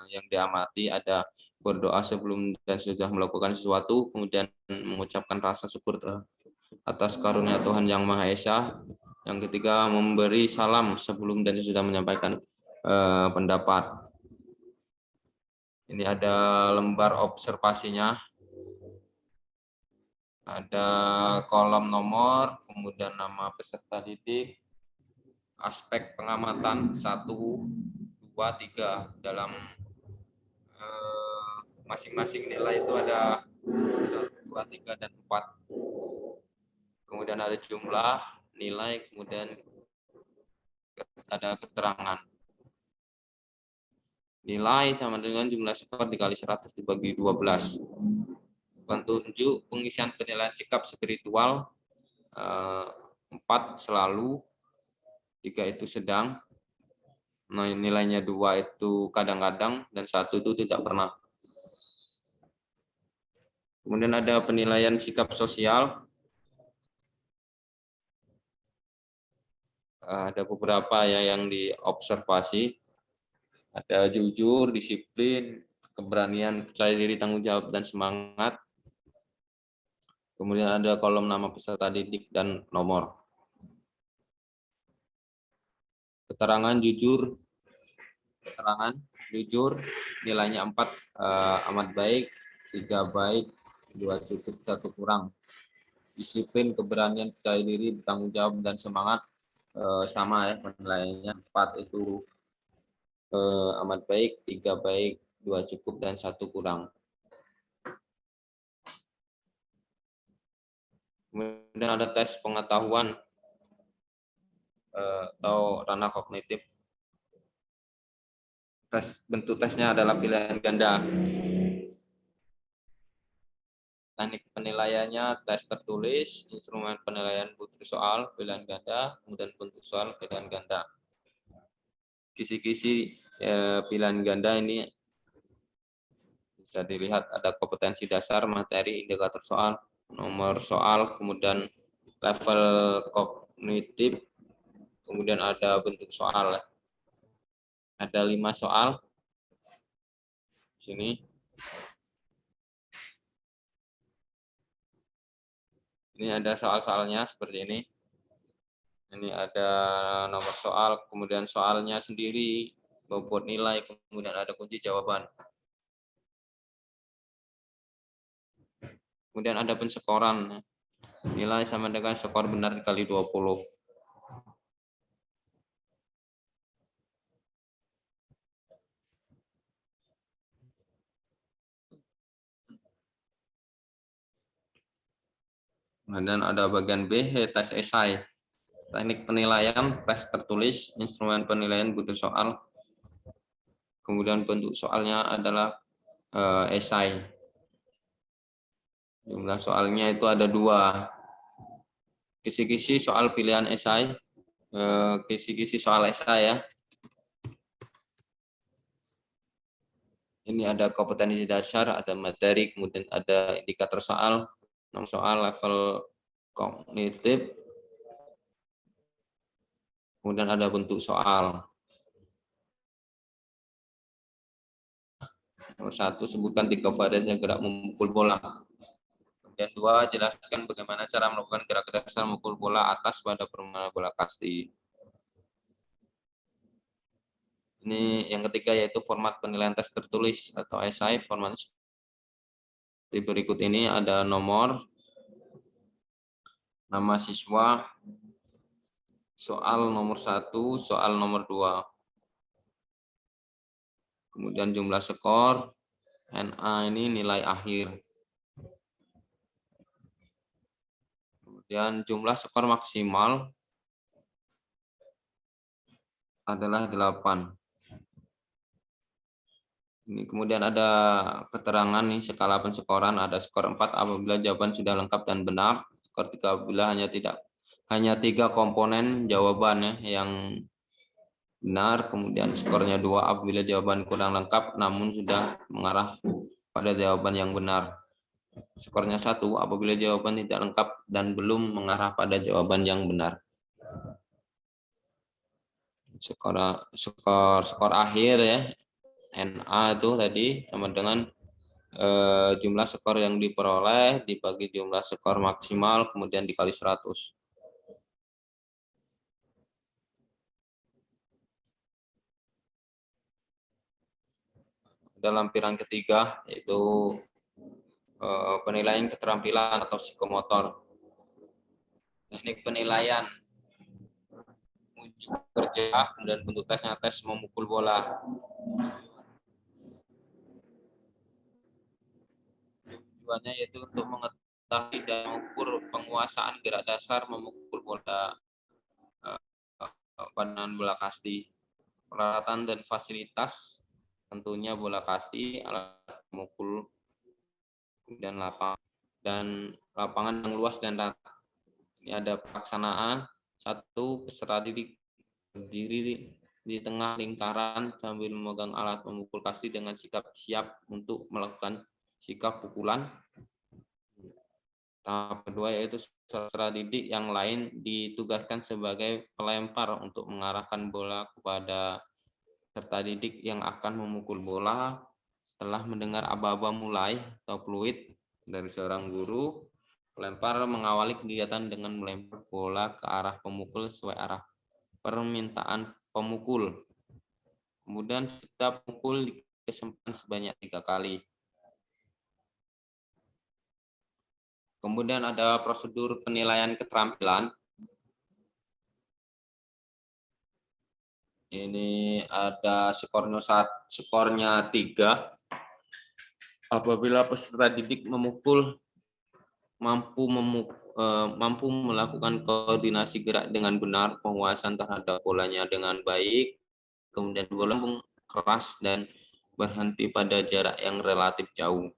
yang diamati. Ada berdoa sebelum dan sudah melakukan sesuatu, kemudian mengucapkan rasa syukur atas karunia Tuhan Yang Maha Esa. Yang ketiga, memberi salam sebelum dan sudah menyampaikan pendapat. Ini ada lembar observasinya. Ada kolom nomor, kemudian nama peserta didik, aspek pengamatan 1, 2, 3. Dalam masing-masing nilai itu ada 1, 2, 3, dan 4. Kemudian ada jumlah, nilai, kemudian ada keterangan. Nilai sama dengan jumlah skor dikali 100 dibagi 12. Petunjuk pengisian penilaian sikap spiritual 4 selalu, 3 itu sedang, nah, nilainya 2 itu kadang-kadang, dan 1 itu tidak pernah. Kemudian ada penilaian sikap sosial. Ada beberapa ya yang diobservasi. Ada jujur, disiplin, keberanian, percaya diri, tanggung jawab, dan semangat. Kemudian ada kolom nama peserta didik dan nomor. Keterangan jujur. Keterangan jujur nilainya 4, amat baik, 3 baik, 2 cukup, 1 kurang. Disiplin, keberanian, percaya diri, bertanggung jawab, dan semangat sama ya nilainya. 4 itu amat baik, 3 baik, 2 cukup, dan 1 kurang. Kemudian ada tes pengetahuan atau ranah kognitif. Bentuk tesnya adalah pilihan ganda. Teknik penilaiannya tes tertulis, instrumen penilaian butir soal, pilihan ganda, kemudian bentuk soal, pilihan ganda. Kisi-kisi pilihan ganda ini bisa dilihat ada kompetensi dasar, materi, indikator soal, nomor soal, kemudian level kognitif, kemudian ada bentuk soal. Ada 5 soal. Sini. Ini ada soal-soalnya seperti ini. Ini ada nomor soal, kemudian soalnya sendiri, bobot nilai, kemudian ada kunci jawaban. Kemudian ada penskoran. Nilai sama dengan skor benar dikali 20. Dan ada bagian B, tes esai. Teknik penilaian, tes tertulis, instrumen penilaian butir soal. Kemudian bentuk soalnya adalah esai. Jumlah soalnya itu ada 2. Kisi-kisi soal pilihan esai, kisi-kisi soal esai ya. Ini ada kompetensi dasar, ada materi, kemudian ada indikator soal, nomor soal, level kognitif, kemudian ada bentuk soal. Nomor 1, sebutkan 3 variasi gerak memukul bola. Kemudian 2, jelaskan bagaimana cara melakukan gerak dasar memukul bola atas pada permainan bola kasti. Ini yang ketiga yaitu format penilaian tes tertulis atau esai. Format di berikut ini ada nomor, nama siswa, soal nomor 1, soal nomor 2. Kemudian jumlah skor, NA ini nilai akhir. Kemudian jumlah skor maksimal adalah 8. Ini kemudian ada keterangan nih skala penskoran, ada skor 4 apabila jawaban sudah lengkap dan benar, skor 3 apabila hanya 3 komponen jawaban ya yang benar, kemudian skornya 2 apabila jawaban kurang lengkap namun sudah mengarah pada jawaban yang benar. Skornya 1 apabila jawaban tidak lengkap dan belum mengarah pada jawaban yang benar. Skor akhir ya, NA itu tadi sama dengan jumlah skor yang diperoleh dibagi jumlah skor maksimal kemudian dikali 100. Dalam lampiran ketiga yaitu penilaian keterampilan atau psikomotor. Teknik penilaian uji kerja, kemudian bentuk tesnya tes memukul bola. Tujuannya yaitu untuk mengetahui dan mengukur penguasaan gerak dasar memukul bola pada bola kasti. Peralatan dan fasilitas tentunya bola kasti, alat memukul, dan lapangan yang luas dan rata. Ini ada pelaksanaan. 1, peserta didik berdiri di tengah lingkaran sambil memegang alat memukul kasti dengan sikap siap untuk melakukan sikap pukulan. Tahap kedua yaitu peserta didik yang lain ditugaskan sebagai pelempar untuk mengarahkan bola kepada peserta didik yang akan memukul bola. Setelah mendengar aba-aba mulai atau fluid dari seorang guru, pelempar mengawali kegiatan dengan melempar bola ke arah pemukul sesuai arah permintaan pemukul. Kemudian setiap pukul dikesempatan sebanyak 3 kali. Kemudian ada prosedur penilaian keterampilan. Ini ada skornya 3. Apabila peserta didik mampu melakukan koordinasi gerak dengan benar, penguasaan terhadap bolanya dengan baik, kemudian melambung keras dan berhenti pada jarak yang relatif jauh.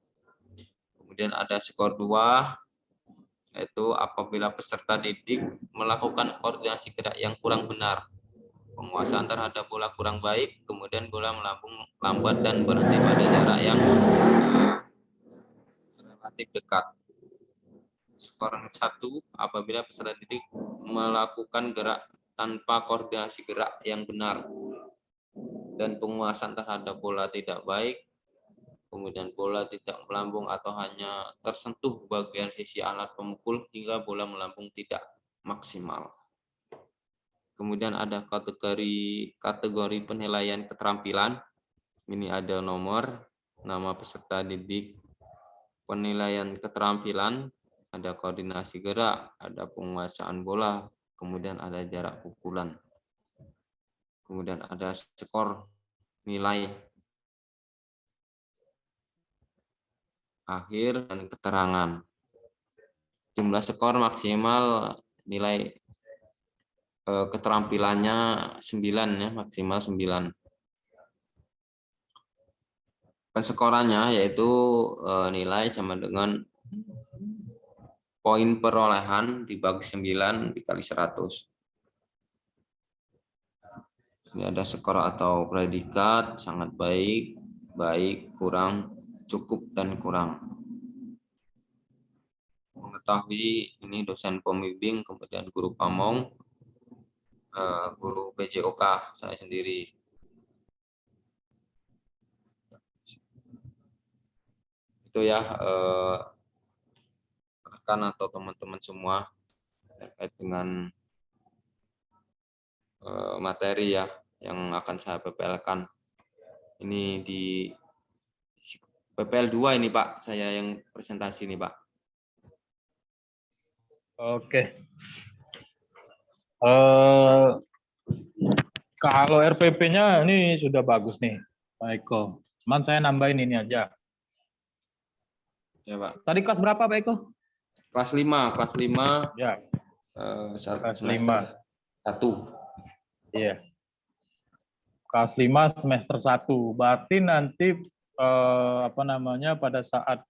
Kemudian ada skor 2, yaitu apabila peserta didik melakukan koordinasi gerak yang kurang benar, penguasaan terhadap bola kurang baik, kemudian bola melambung lambat dan berhenti pada jarak yang relatif dekat. Skor 1, apabila peserta didik melakukan gerak tanpa koordinasi gerak yang benar dan penguasaan terhadap bola tidak baik, kemudian bola tidak melambung atau hanya tersentuh bagian sisi alat pemukul hingga bola melambung tidak maksimal. Kemudian ada kategori penilaian keterampilan. Ini ada nomor, nama peserta didik, penilaian keterampilan, ada koordinasi gerak, ada penguasaan bola, kemudian ada jarak pukulan. Kemudian ada skor nilai akhir dan keterangan. Jumlah skor maksimal nilai keterampilannya 9 ya, maksimal 9. Penskorannya yaitu nilai sama dengan poin perolehan dibagi 9 dikali 100. Ini ada skor atau predikat sangat baik, baik, kurang, cukup, dan kurang. Mengetahui ini dosen pembimbing, kemudian guru pamong, guru PJOK, saya sendiri. Itu ya rekan atau teman-teman semua terkait dengan materi ya yang akan saya PPL-kan. Ini di PPL 2 ini Pak, saya yang presentasi nih Pak. Oke. Kalau RPP-nya ini sudah bagus nih, Pak Eko. Cuman saya nambahin ini aja. Ya Pak. Tadi kelas berapa Pak Eko? Kelas 5, kelas 5. Ya. Kelas 5. 1. Iya. Kelas 5 semester 1. Berarti nanti pada saat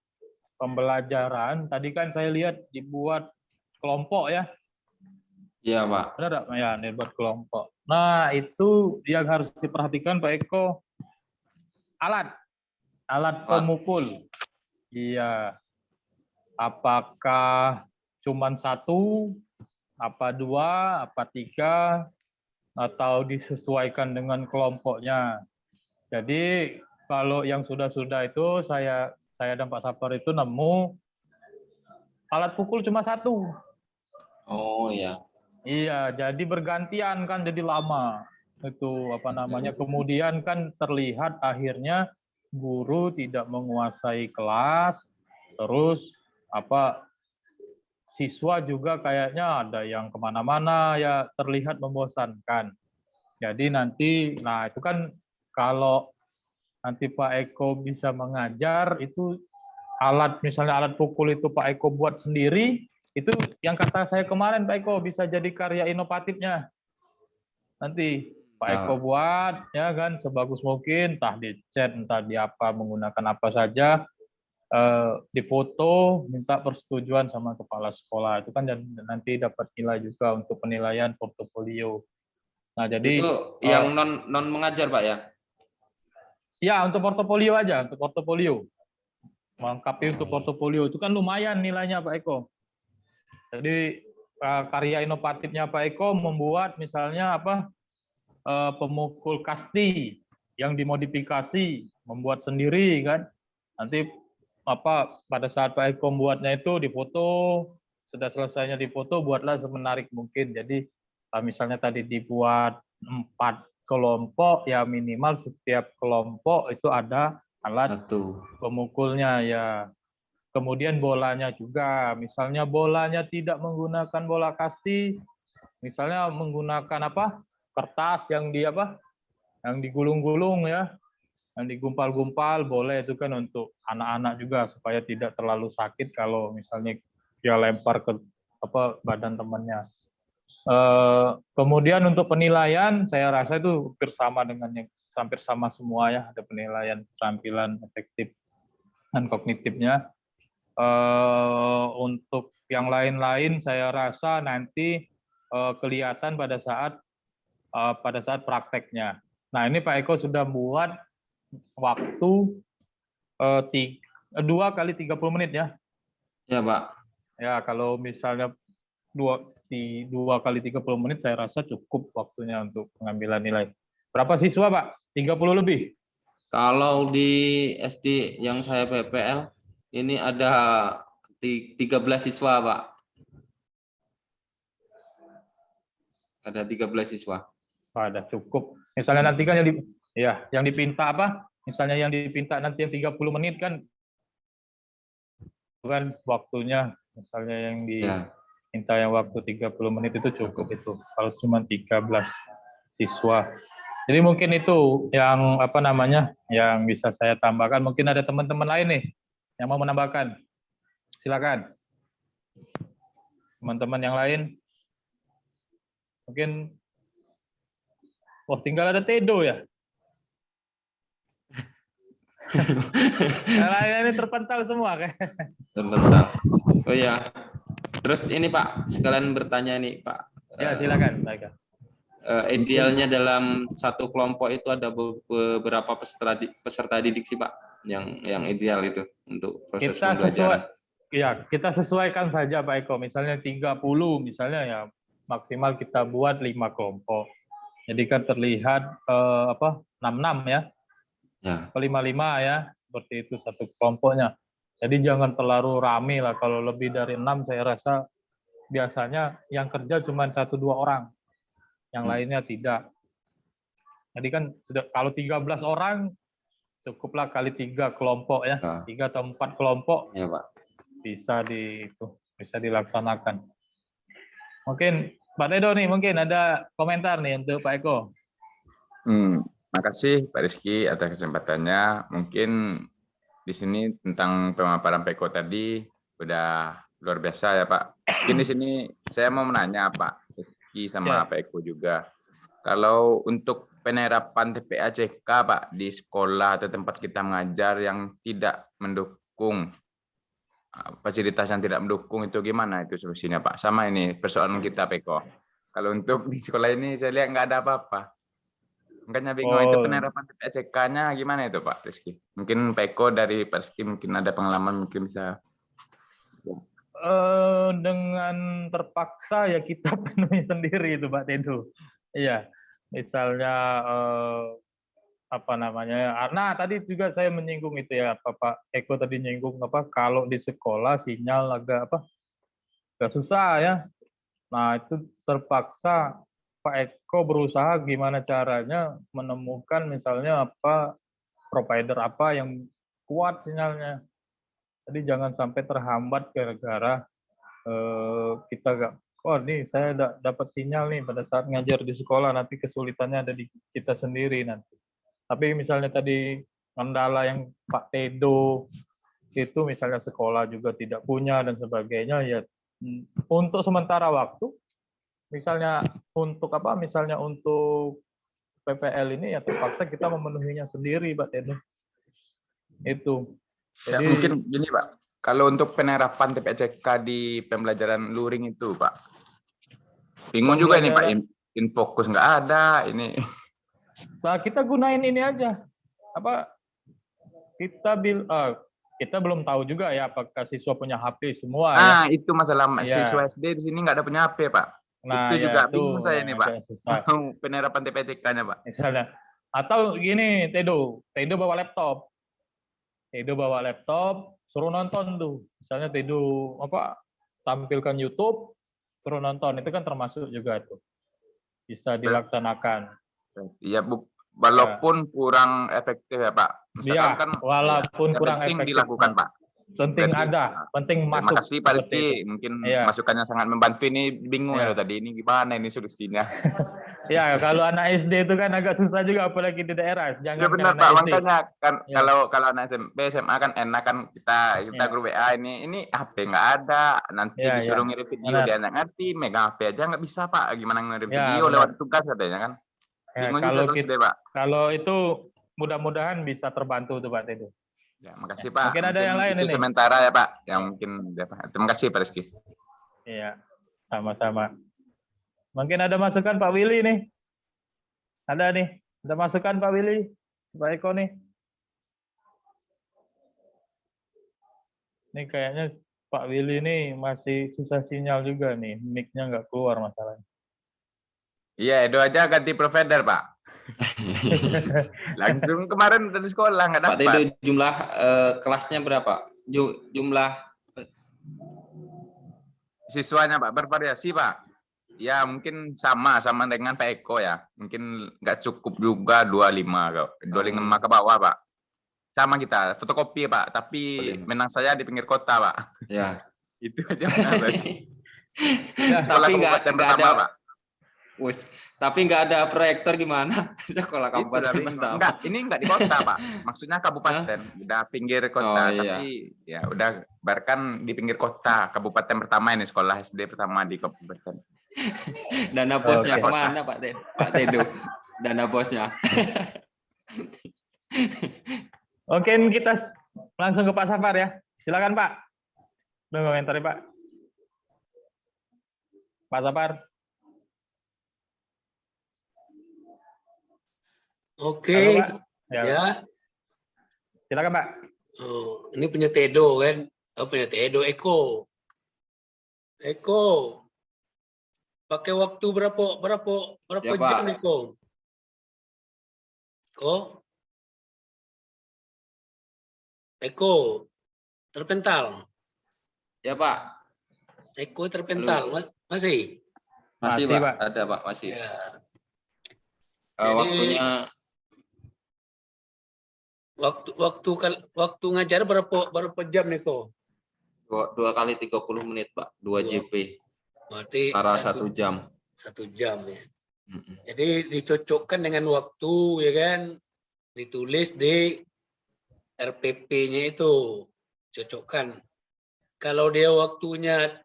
pembelajaran tadi kan saya lihat dibuat kelompok ya. Iya, Pak. Benar nggak? Ya, buat kelompok. Nah, itu yang harus diperhatikan Pak Eko. Alat pemukul. Iya. Apakah cuman satu, apa dua, apa tiga, atau disesuaikan dengan kelompoknya. Jadi kalau yang sudah-sudah itu saya dan Pak Sapar itu nemu alat pukul cuma satu. Oh iya. Iya, jadi bergantian kan jadi lama. Itu apa namanya? Kemudian kan terlihat akhirnya guru tidak menguasai kelas, terus apa siswa juga kayaknya ada yang kemana-mana ya terlihat membosankan. Jadi nanti, nah itu kan kalau nanti Pak Eko bisa mengajar itu misalnya alat pukul itu Pak Eko buat sendiri, itu yang kata saya kemarin Pak Eko bisa jadi karya inovatifnya. Nanti Pak Eko buat ya kan sebagus mungkin, entah di chat, entah di apa, menggunakan apa saja, difoto, minta persetujuan sama kepala sekolah. Itu kan nanti dapat nilai juga untuk penilaian portofolio. Nah, jadi Itu yang non mengajar, Pak ya? ya untuk portofolio aja, untuk portofolio. Melengkapi untuk portofolio itu kan lumayan nilainya Pak Eko. Jadi karya inovatifnya Pak Eko membuat misalnya apa pemukul kasti yang dimodifikasi, membuat sendiri kan. Nanti apa pada saat Pak Eko membuatnya itu difoto, sudah selesainya difoto buatlah semenarik mungkin. Jadi misalnya tadi dibuat 4 kelompok ya minimal setiap kelompok itu ada alat pemukulnya ya. Kemudian bolanya juga, misalnya bolanya tidak menggunakan bola kasti, misalnya menggunakan apa? Kertas yang yang digulung-gulung ya, yang digumpal-gumpal, boleh itu kan untuk anak-anak juga supaya tidak terlalu sakit kalau misalnya dia lempar ke badan temannya. Kemudian untuk penilaian, saya rasa itu hampir sama dengan yang hampir sama semua ya, ada penilaian keterampilan efektif dan kognitifnya. Untuk yang lain-lain, saya rasa nanti kelihatan pada saat prakteknya. Nah ini Pak Eko sudah buat waktu 2 kali 30 menit ya. Ya Pak. Ya kalau misalnya 2 kali 30 menit saya rasa cukup waktunya untuk pengambilan nilai. Berapa siswa Pak? 30 lebih? Kalau di SD yang saya PPL ini ada 13 siswa Pak. Ada 13 siswa. Ada cukup. Misalnya nanti kan yang dipinta apa? Misalnya yang dipinta nanti yang 30 menit kan waktunya misalnya yang diminta yang waktu 30 menit itu cukup itu. Kalau cuma 13 siswa. Jadi mungkin itu yang yang bisa saya tambahkan. Mungkin ada teman-teman lain nih yang mau menambahkan. Silakan. Teman-teman yang lain. Mungkin tinggal ada Tedo ya. Ini terpental semua kan? Terpental. Oh ya. Terus ini Pak, sekalian bertanya nih Pak. Ya silakan. Idealnya dalam satu kelompok itu ada beberapa peserta didik sih Pak, yang ideal itu untuk proses pembelajaran. Kita sesuaikan saja Pak Eko. Misalnya 30, misalnya ya maksimal kita buat 5 kelompok. Jadi kan terlihat 66 ya. 55 ya, seperti itu satu kelompoknya. Jadi jangan terlalu rame lah. Kalau lebih dari 6 saya rasa biasanya yang kerja cuma 1-2 orang. Yang lainnya tidak. Jadi kan kalau 13 orang cukuplah kali 3 kelompok ya. 3 atau 4 kelompok. Ya, Pak. Bisa dilaksanakan. Mungkin Pak Tedo nih mungkin ada komentar nih untuk Pak Eko. Makasih Pak Rizky atas kesempatannya. Mungkin di sini tentang pemaparan Pak Eko tadi udah luar biasa ya Pak. Mungkin di sini saya mau menanya Pak Rizky sama Pak Eko juga. Kalau untuk penerapan TPA-CK Pak di sekolah atau tempat kita mengajar yang tidak mendukung, fasilitas yang tidak mendukung itu gimana itu solusinya Pak? Sama ini persoalan kita Pak Eko. Kalau untuk di sekolah ini saya lihat nggak ada apa-apa. Makanya bingung itu Oh. penerapan TPSK-nya gimana itu Pak Rizky? Mungkin Pak Eko dari Pak Rizky mungkin ada pengalaman, mungkin bisa. Dengan terpaksa ya kita penuhi sendiri itu Pak Tedo. Iya, misalnya apa namanya? Karena tadi juga saya menyinggung itu ya, Pak Eko tadi nyinggung apa? Kalau di sekolah sinyal agak susah ya. Nah itu terpaksa Pak Eko berusaha gimana caranya menemukan misalnya apa provider apa yang kuat sinyalnya. Jadi jangan sampai terhambat gara-gara kita nggak, oh nih saya dapat sinyal nih pada saat ngajar di sekolah, nanti kesulitannya ada di kita sendiri nanti. Tapi misalnya tadi kendala yang Pak Tedo itu misalnya sekolah juga tidak punya dan sebagainya, ya untuk sementara waktu, misalnya untuk apa? Misalnya untuk PPL ini ya terpaksa kita memenuhinya sendiri, Pak Tedo. Itu. Ya, Jadi mungkin gini Pak, kalau untuk penerapan TPSK di pembelajaran luring itu Pak, bingung juga ini Pak, Infokus nggak ada ini. Nah, kita gunain ini aja. Apa kita belum tahu juga ya apakah siswa punya HP semua ya. Itu masalah Iya. siswa SD di sini nggak ada punya HP Pak. Nah, itu ya juga itu bingung saya nih Pak. agak susah. Penerapan TPSK-nya Pak. Misalnya, atau gini, Tedo bawa laptop. Tedo bawa laptop, suruh nonton tuh. Misalnya Tedo apa tampilkan YouTube, suruh nonton. Itu kan termasuk juga tuh. Bisa dilaksanakan. Iya, walaupun kurang efektif ya Pak. Misalkan Iya, kan walaupun yang kurang penting efektif. dilakukan Pak. Penting Berarti, ada, penting Terima masuk. kasih Pak seperti Rizky, itu. mungkin Iya. masukannya sangat membantu. Ini bingung Iya. ya tadi, ini gimana ini solusinya. Ya, kalau anak SD itu kan agak susah juga, apalagi di daerah. Ya Jangan benar anak Pak, SD. makanya kan Ya. kalau anak SMP, SMA kan enak kan kita Ya. grup WA ini HP nggak ada, nanti Ya, disuruh ya. ngirim video Benar. dia nggak ngerti, megang HP aja nggak bisa Pak, gimana ngirim Ya, video benar. lewat tugas katanya kan. Ya, Bingung kalau juga terus kita, deh Pak. kalau itu mudah-mudahan bisa terbantu tuh Pak Tedo. Ya, makasih Pak. Mungkin ada yang lain itu ini. sementara ya Pak, yang mungkin ya, Pak. Terima kasih Pak Rizky. Iya, sama-sama. Mungkin ada masukan Pak Willy nih. Ada nih, ada masukan Pak Willy, Pak Eko nih. Ini kayaknya Pak Willy nih masih susah sinyal juga nih, mic-nya nggak keluar masalahnya. Iya, Edo aja ganti provider Pak. Langsung kemarin dari sekolah nggak Pak dapat. Tedo, jumlah kelasnya berapa? Jumlah Siswanya Pak bervariasi Pak. Ya mungkin sama dengan Pak Eko ya. Mungkin nggak cukup juga 25 kok. 25 ke bawah Pak. Sama kita, fotokopi Pak. Tapi menang saya di pinggir kota Pak. ya. Itu aja Pak. Tapi nggak pertama, ada Pak. Tapi nggak ada proyektor gimana? Sekolah kabupaten pertama. Enggak, ini enggak di kota Pak. Maksudnya kabupaten, udah pinggir kota. Oh, iya. Tapi ya udah bahkan di pinggir kota, kabupaten pertama ini, sekolah SD pertama di kabupaten. Dana bosnya Oke. kemana Pak Tedo? Dana bosnya. Oke, kita langsung ke Pak Safar ya. Silakan Pak. Tunggu komentarnya Pak. Pak Safar. Oke, Halo, Pak. ya. Silakan Pak. Oh, ini punya Tedo kan? Oh, punya Tedo, Eko. Pakai waktu berapa Ya, jam Pak. Eko? Eko, terpental. Ya Pak. Eko terpental, masih? Masih Masih, Pak. Pak. Ada Pak, masih. Ya. Waktunya Waktu ngajar berapa jam Eko? 2 kali 30 menit Pak, 2 JP. Berarti Setara 1 jam. 1 jam ya. Mm-mm. Jadi dicocokkan dengan waktu ya kan, ditulis di RPP-nya itu, cocokkan. Kalau dia waktunya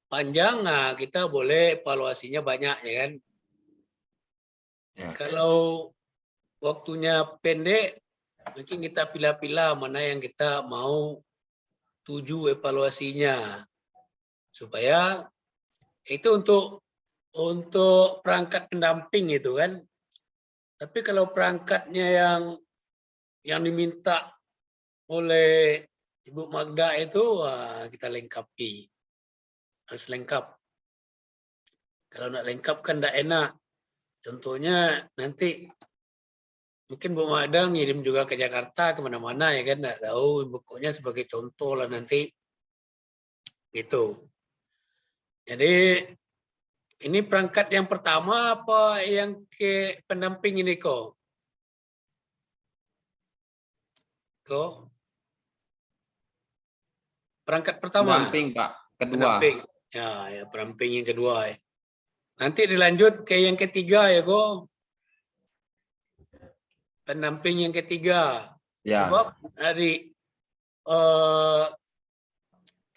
panjang, nah kita boleh evaluasinya banyak ya kan. Ya. Kalau waktunya pendek, mungkin kita pilih-pilih mana yang kita mau tuju evaluasinya, supaya itu untuk untuk perangkat pendamping itu kan. Tapi kalau perangkatnya yang diminta oleh Ibu Magda itu kita lengkapi. Harus lengkap. Kalau nggak lengkap kan nggak enak. Contohnya nanti mungkin Bu Magda ngirim juga ke Jakarta kemana-mana ya kan, nggak tahu. Pokoknya sebagai contoh lah nanti. Gitu. Jadi ini perangkat yang pertama apa yang ke pendamping ini kok? Kok? Perangkat pertama. Pendamping, Pak. Kedua. Pendamping. Ya, pendamping yang kedua. Nanti dilanjut ke yang ketiga ya kok. Pendamping yang ketiga. Ya. Sebab dari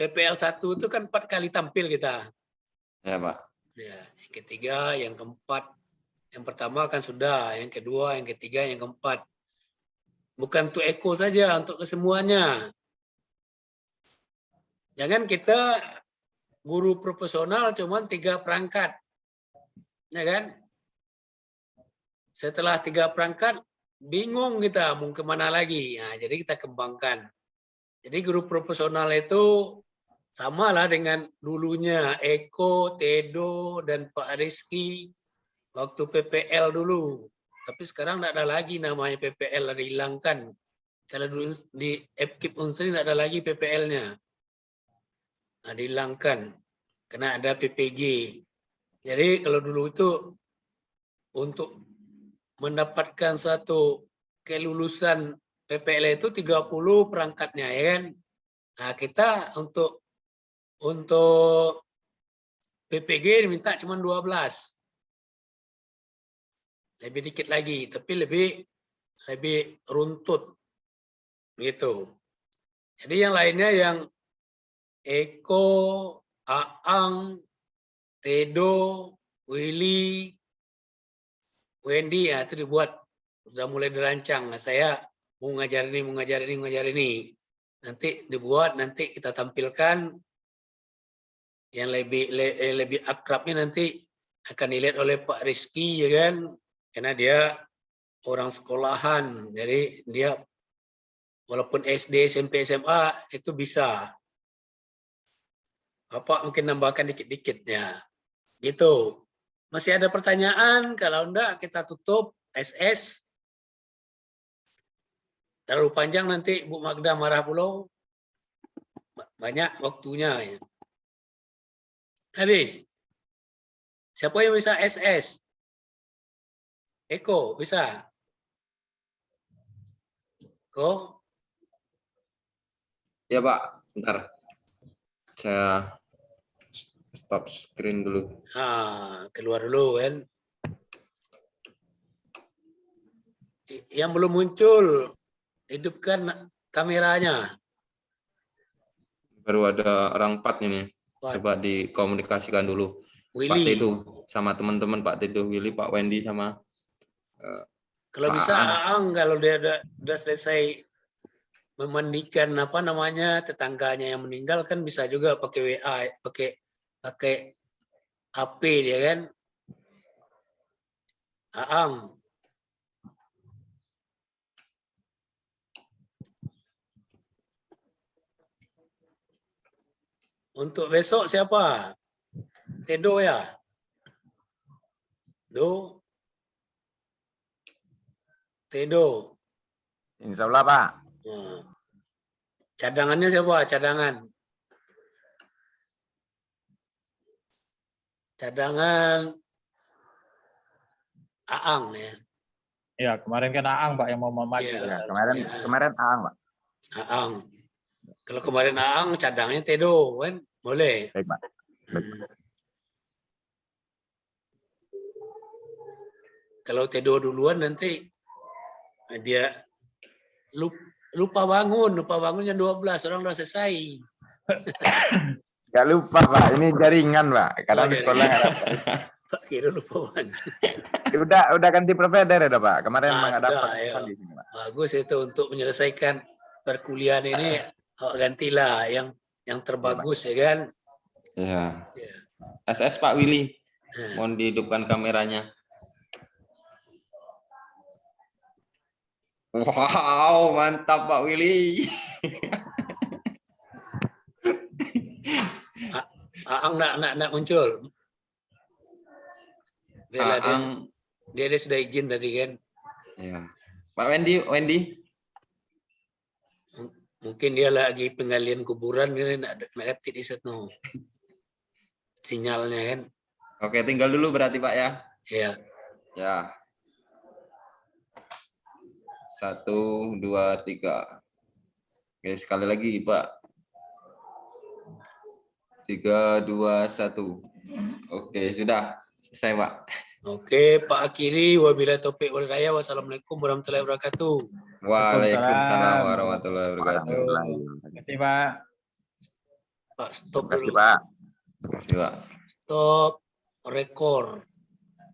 PPL 1 itu kan 4 kali tampil kita. Ya, Pak. Ya, yang ketiga, yang keempat. Yang pertama kan sudah, yang kedua, yang ketiga, yang keempat. Bukan untuk Eko saja, untuk kesemuanya. Jangan kita guru profesional cuma 3 perangkat. Ya kan? Setelah 3 perangkat, bingung kita mau kemana lagi. Nah, jadi kita kembangkan. Jadi guru profesional itu sama lah dengan dulunya Eko, Tedo, dan Pak Rizky waktu PPL dulu. Tapi sekarang tidak ada lagi namanya PPL, dihilangkan. Kalau dulu di FKIP Unsri tidak ada lagi PPL-nya. Nah, dihilangkan karena ada PPG. Jadi kalau dulu itu untuk mendapatkan satu kelulusan PPL itu 30 perangkatnya ya kan. Nah, kita untuk PPG diminta cuma 12. Lebih dikit lagi, tapi lebih runtut gitu. Jadi yang lainnya yang Eko, Aang, Tedo, Willy, Wendy ya itu dibuat, sudah mulai dirancang. Nah, saya mau ngajar ini. Nanti dibuat, nanti kita tampilkan yang lebih akrabnya nanti akan dilihat oleh Pak Rizky ya kan, karena dia orang sekolahan, jadi dia walaupun SD, SMP, SMA itu bisa. Bapak mungkin nambahkan dikit-dikitnya. Gitu. Masih ada pertanyaan? Kalau enggak kita tutup SS. Terlalu panjang nanti Bu Magda marah pula. Banyak waktunya. Ya. Habis. Siapa yang bisa SS? Eko, bisa? Eko? Ya, Pak. Bentar. Saya stop screen dulu. Keluar dulu kan. Yang belum muncul, hidupkan kameranya. Baru ada orang 4 ini. Coba dikomunikasikan dulu. Willy. Pak Tedo sama teman-teman, Pak Tedo, Willy, Pak Wendy sama kalau Pak bisa Aang. Aang, kalau dia udah selesai memandikan apa namanya tetangganya yang meninggal kan bisa juga pakai WA, pakai HP dia kan. Aang. Untuk besok siapa? Tedo ya? Tedo. Insya Allah, Pak. Cadangannya siapa? Cadangan Aang ya. Ya, kemarin kan Aang, Pak, yang mau maju. Ya, Kemarin Aang, Pak. Aang. Kalau kemarin Aang, cadangnya Tedo kan? Boleh. Baik, Pak. Kalau Tedo duluan nanti dia lupa bangun jam 12, orang udah selesai. Gak lupa, Pak. Ini jaringan, Pak. Kadang di sekolah nggak ada. Pak kira lupa bangun. Udah ganti provider ya, Pak. Kemarin memang ada sudah, ya. di sini, Pak. Bagus itu untuk menyelesaikan perkuliahan ini, gantilah yang terbagus ya kan. Ya. Ya. SS Pak Willy. Mohon dihidupkan kameranya. Wow, mantap Pak Willy. Aang nak muncul. Bella, dia sudah izin tadi kan. Ya. Pak Wendy. Mungkin dia lagi penggalian kuburan, dia nak ketik di situ. Sinyalnya kan. Oke, tinggal dulu berarti Pak ya. Ya. Ya. 1, 2, 3. Oke, sekali lagi Pak. 3, 2, 1. Oke, sudah selesai Pak. Oke, Pak akhiri. Wabillahi taufiq wal hidayah. Wassalamualaikum warahmatullahi wabarakatuh. Waalaikumsalam warahmatullahi wabarakatuh. Terima kasih Pak. Pak, stop Terima kasih dulu. Pak. Terima kasih Pak. Stop rekor.